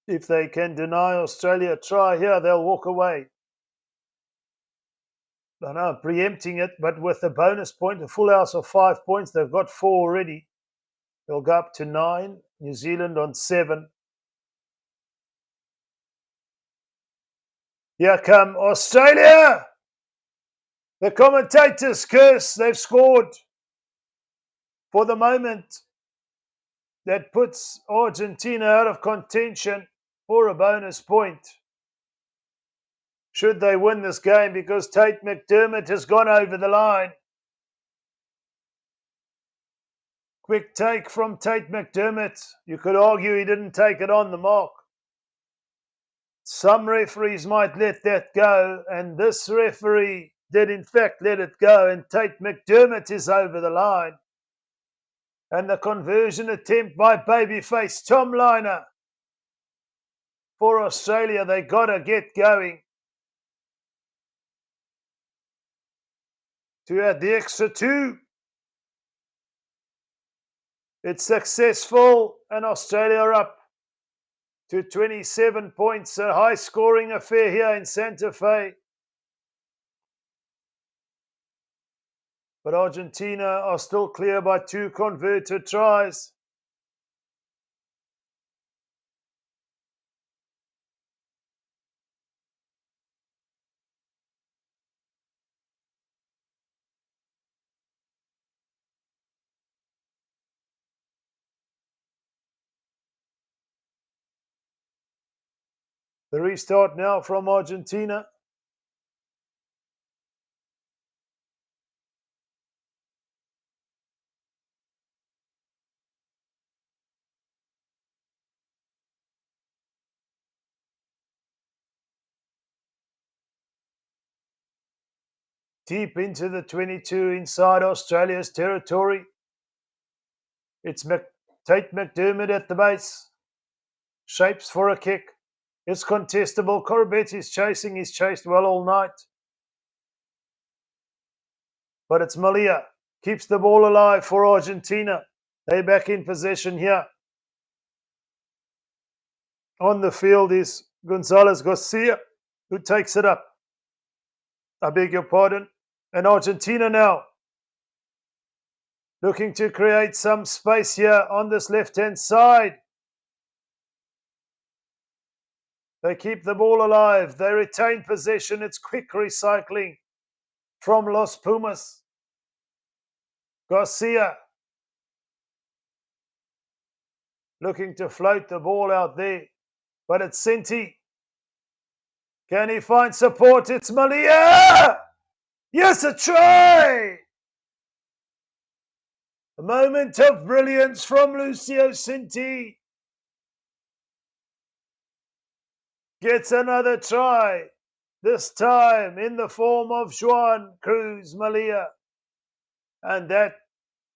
If they can deny Australia a try here, they'll walk away. I know I'm preempting it, but with a bonus point, a full house of 5 points, they've got 4 already. They'll go up to 9. New Zealand on 7. Here come Australia. The commentators curse. They've scored. For the moment, that puts Argentina out of contention for a bonus point. Should they win this game, because Tate McDermott has gone over the line. Quick take from Tate McDermott. You could argue he didn't take it on the mark. Some referees might let that go, and this referee did in fact let it go, and Tate McDermott is over the line. And the conversion attempt by babyface Tom Liner. For Australia, they got to get going to add the extra 2. It's successful, and Australia are up to 27 points. A high-scoring affair here in Santa Fe. But Argentina are still clear by 2 converted tries. The restart now from Argentina. Deep into the 22 inside Australia's territory. It's Tate McDermott at the base. Shapes for a kick. It's contestable. Corbetti's chasing. He's chased well all night. But it's Malia. Keeps the ball alive for Argentina. They're back in possession here. On the field is Gonzalez Garcia, who takes it up. I beg your pardon. And Argentina now looking to create some space here on this left-hand side. They keep the ball alive. They retain possession. It's quick recycling from Los Pumas. Garcia looking to float the ball out there. But it's Senti. Can he find support? It's Malia! Yes, a try! A moment of brilliance from Lucio Senti. Gets another try. This time in the form of Juan Cruz Malia. And that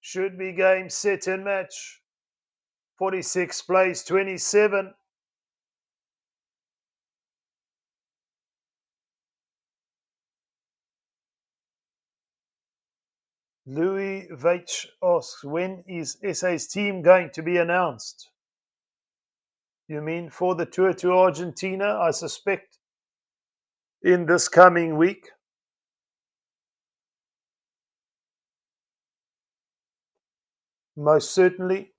should be game, set and match. 46 plays 27. Louis Veitch asks, when is SA's team going to be announced? You mean for the tour to Argentina? I suspect in this coming week. Most certainly.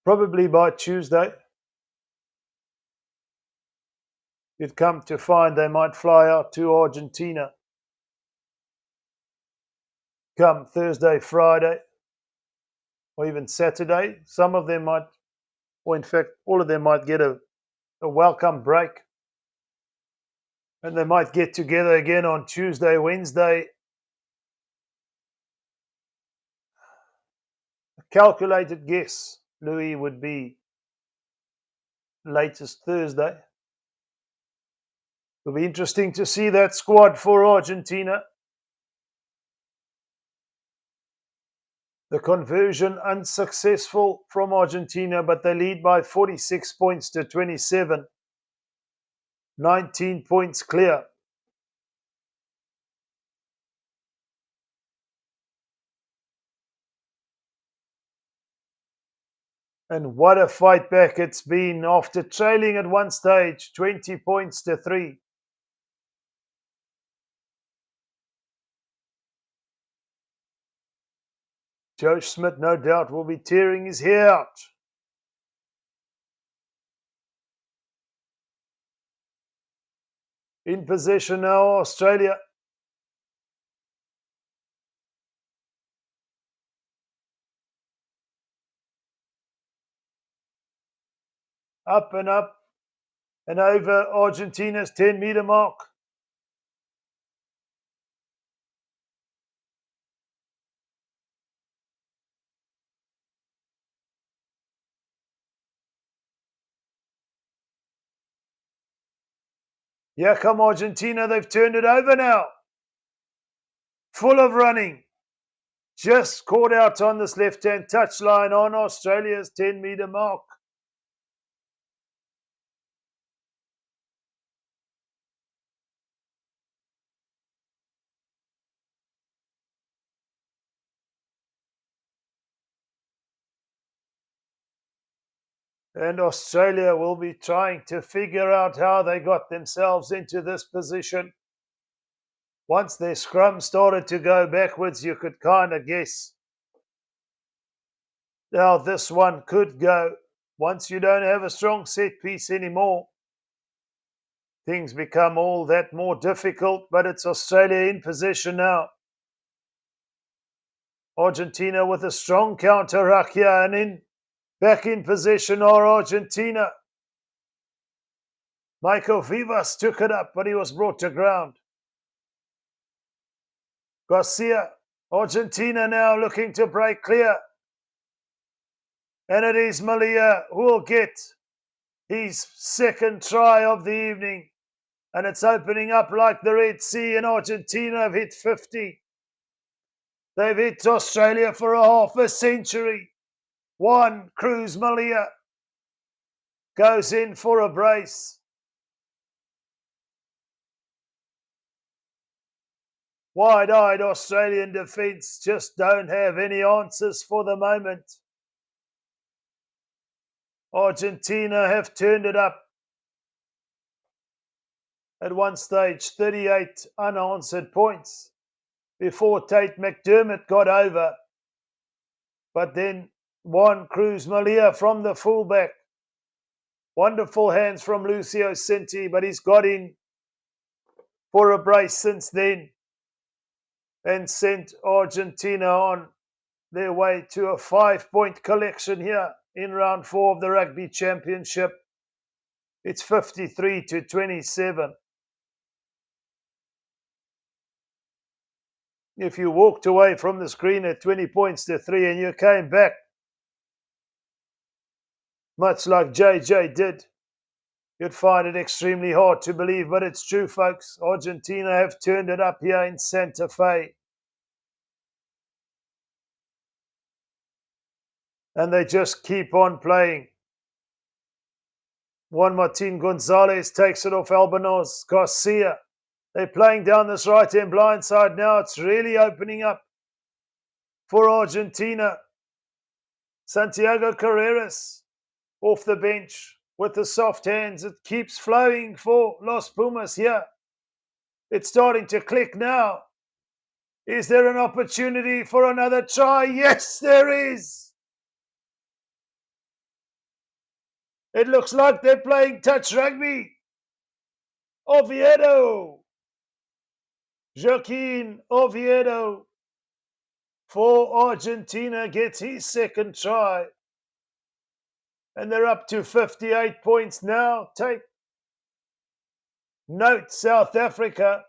Probably by Tuesday. You'd come to find they might fly out to Argentina come Thursday, Friday, or even Saturday. Some of them might, or in fact, all of them might get a welcome break. And they might get together again on Tuesday, Wednesday. A calculated guess, Louis, would be latest Thursday. It'll be interesting to see that squad for Argentina. The conversion unsuccessful from Argentina, but they lead by 46 points to 27. 19 points clear. And what a fight back it's been after trailing at one stage, 20 points to 3. Joe Schmidt, no doubt, will be tearing his hair out. In possession now, Australia. Up and over Argentina's 10-meter mark. Here come Argentina. They've turned it over now. Full of running. Just caught out on this left-hand touchline on Australia's 10-meter mark. And Australia will be trying to figure out how they got themselves into this position. Once their scrum started to go backwards, you could kind of guess how this one could go. Once you don't have a strong set piece anymore, things become all that more difficult, but it's Australia in possession now. Argentina with a strong counter ruck here, and back in possession are Argentina. Michael Vivas took it up, but he was brought to ground. Garcia, Argentina now looking to break clear. And it is Malia who will get his second try of the evening. And it's opening up like the Red Sea, and Argentina have hit 50. They've hit Australia for a half a century. One, Cruz Malia goes in for a brace. Wide-eyed Australian defence just don't have any answers for the moment. Argentina have turned it up. At one stage, 38 unanswered points before Tate McDermott got over. But then Juan Cruz Malia from the fullback. Wonderful hands from Lucio Cinti, but he's got in for a brace since then and sent Argentina on their way to a 5-point collection here in round 4 of the Rugby Championship. It's 53-27. If you walked away from the screen at 20 points to 3 and you came back, much like JJ did, you'd find it extremely hard to believe, but it's true, folks. Argentina have turned it up here in Santa Fe. And they just keep on playing. Juan Martin Gonzalez takes it off Albanos. Garcia. They're playing down this right-hand blind side now. It's really opening up for Argentina. Santiago Carreras off the bench with the soft hands. It keeps flowing for Los Pumas here. It's starting to click now. Is there an opportunity for another try? Yes, there is. It looks like they're playing touch rugby. Oviedo. Joaquin Oviedo for Argentina gets his second try. And they're up to 58 points now. Take note, South Africa.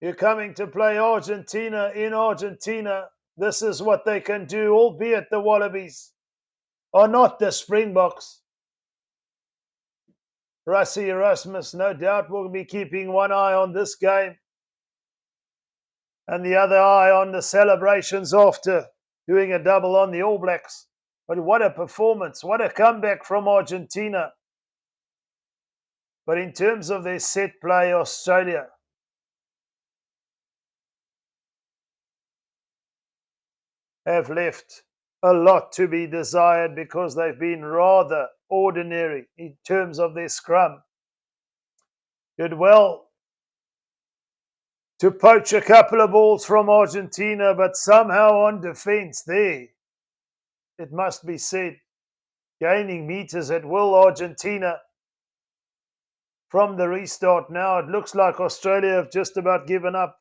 You're coming to play Argentina in Argentina. This is what they can do, albeit the Wallabies are not the Springboks. Rassie Erasmus, no doubt, will be keeping one eye on this game and the other eye on the celebrations after doing a double on the All Blacks. But what a performance, what a comeback from Argentina. But in terms of their set play, Australia have left a lot to be desired because they've been rather ordinary in terms of their scrum. Did well to poach a couple of balls from Argentina, but somehow on defence there, it must be said, gaining meters at will, Argentina. From the restart now, it looks like Australia have just about given up.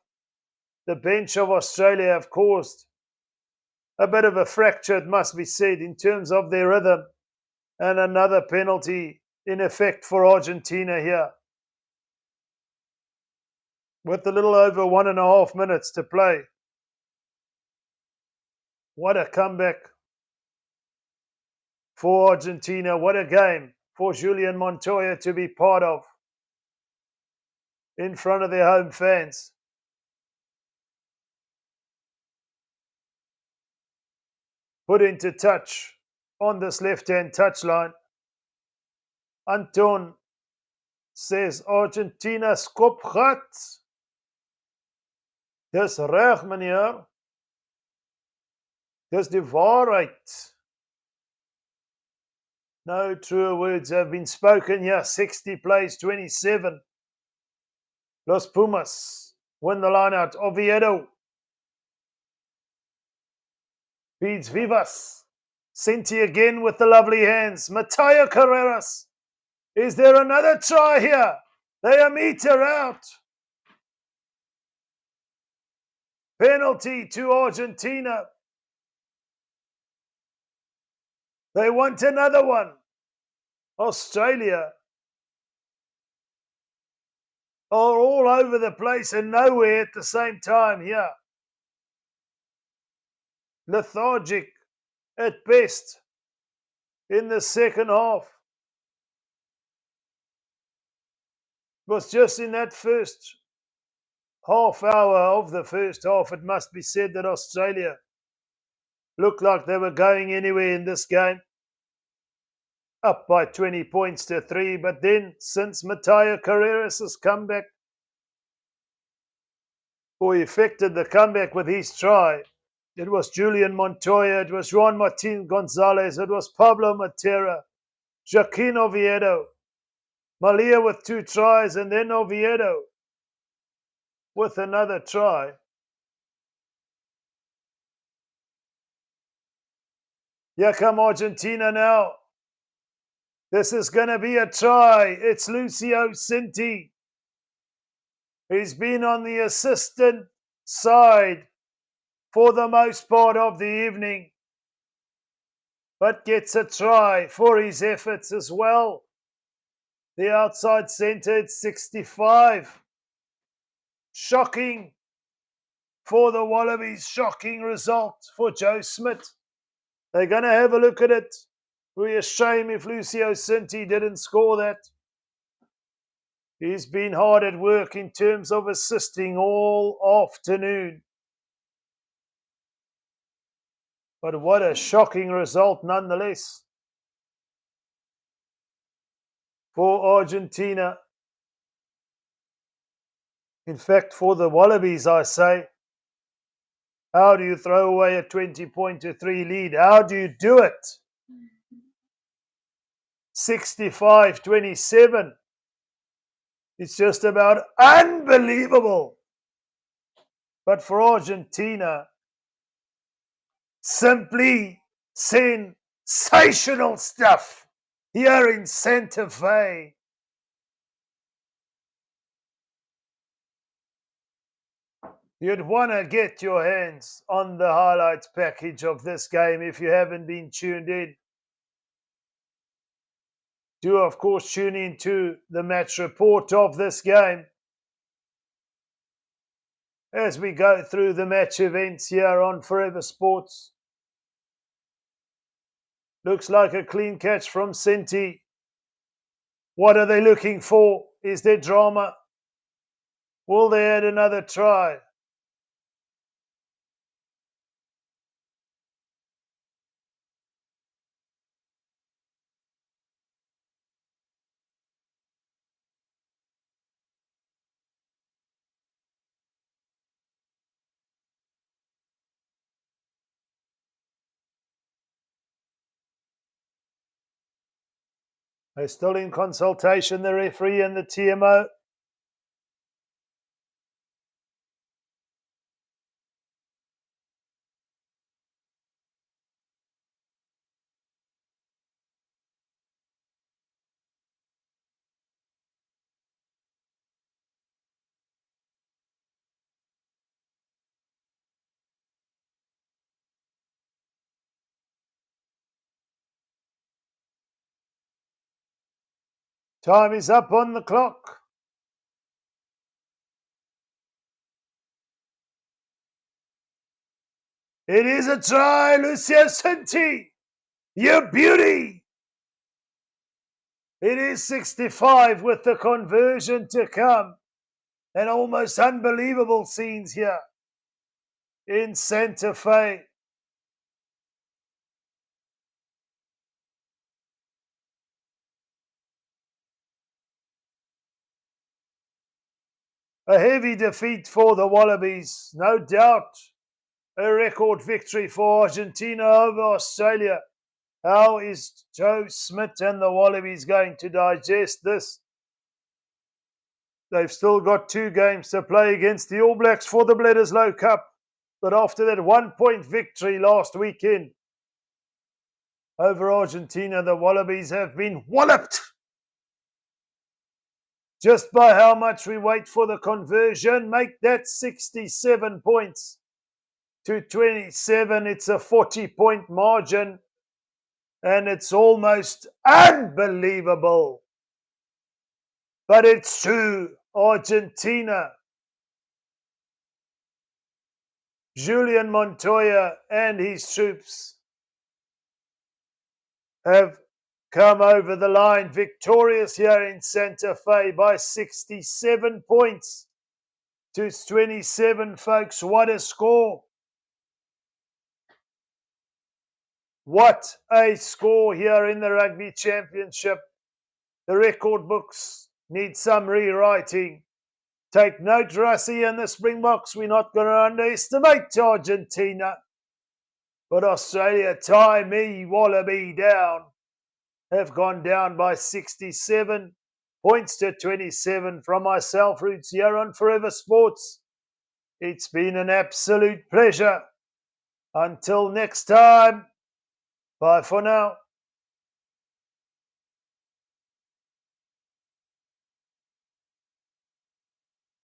The bench of Australia have caused a bit of a fracture, it must be said, in terms of their rhythm. And another penalty in effect for Argentina here. With a little over 1.5 minutes to play. What a comeback for Argentina. What a game for Julian Montoya to be part of in front of their home fans. Put into touch on this left-hand touchline. Anton says Argentina skop gat. Dis reg, meneer. Dis die waarheid. No truer words have been spoken here. 60 plays 27. Los Pumas win the line out. Oviedo feeds Vivas. Cinti again with the lovely hands. Mateo Carreras. Is there another try here? They are meter out. Penalty to Argentina. They want another one. Australia are all over the place and nowhere at the same time here. Lethargic at best in the second half. It was just in that first half hour of the first half, it must be said, that Australia looked like they were going anywhere in this game. Up by 20 points to 3, but then since Mateo Carreras' comeback, who effected the comeback with his try, it was Julian Montoya, it was Juan Martin Gonzalez, it was Pablo Matera, Joaquin Oviedo, Malia with 2 tries, and then Oviedo with another try. Here come Argentina now. This is going to be a try. It's Lucio Cinti. He's been on the assistant side for the most part of the evening, but gets a try for his efforts as well. The outside centre at 65. Shocking for the Wallabies. Shocking result for Joe Smith. They're going to have a look at it. It would be a shame if Lucio Cinti didn't score that. He's been hard at work in terms of assisting all afternoon. But what a shocking result nonetheless for Argentina. In fact, for the Wallabies, I say, how do you throw away a 20-3 lead? How do you do it? 65-27. It's just about unbelievable. But for Argentina, simply sensational stuff here in Santa Fe. You'd want to get your hands on the highlights package of this game if you haven't been tuned in. Do, of course, tune in to the match report of this game as we go through the match events here on Forever Sports. Looks like a clean catch from Cinti. What are they looking for? Is there drama? Will they add another try? They're still in consultation, the referee and the TMO. Time is up on the clock. It is a try, Lucio Cinti. You beauty. It is 65 with the conversion to come. And almost unbelievable scenes here in Santa Fe. A heavy defeat for the Wallabies, no doubt. A record victory for Argentina over Australia. How is Joe Smith and the Wallabies going to digest this? They've still got 2 games to play against the All Blacks for the Bledisloe Cup. But after that 1-point victory last weekend over Argentina, the Wallabies have been walloped. Just by how much we wait for the conversion, make that 67 points to 27. It's a 40-point margin. And it's almost unbelievable. But it's true. Argentina, Julian Montoya and his troops have come over the line victorious here in Santa Fe by 67 points to 27, folks. What a score. What a score here in the Rugby Championship. The record books need some rewriting. Take note, Russie and the Springboks. We're not going to underestimate Argentina. But Australia, tie me, Wallaby down, have gone down by 67 points to 27 from myself, Ruudz, here on Forever Sports. It's been an absolute pleasure. Until next time, bye for now.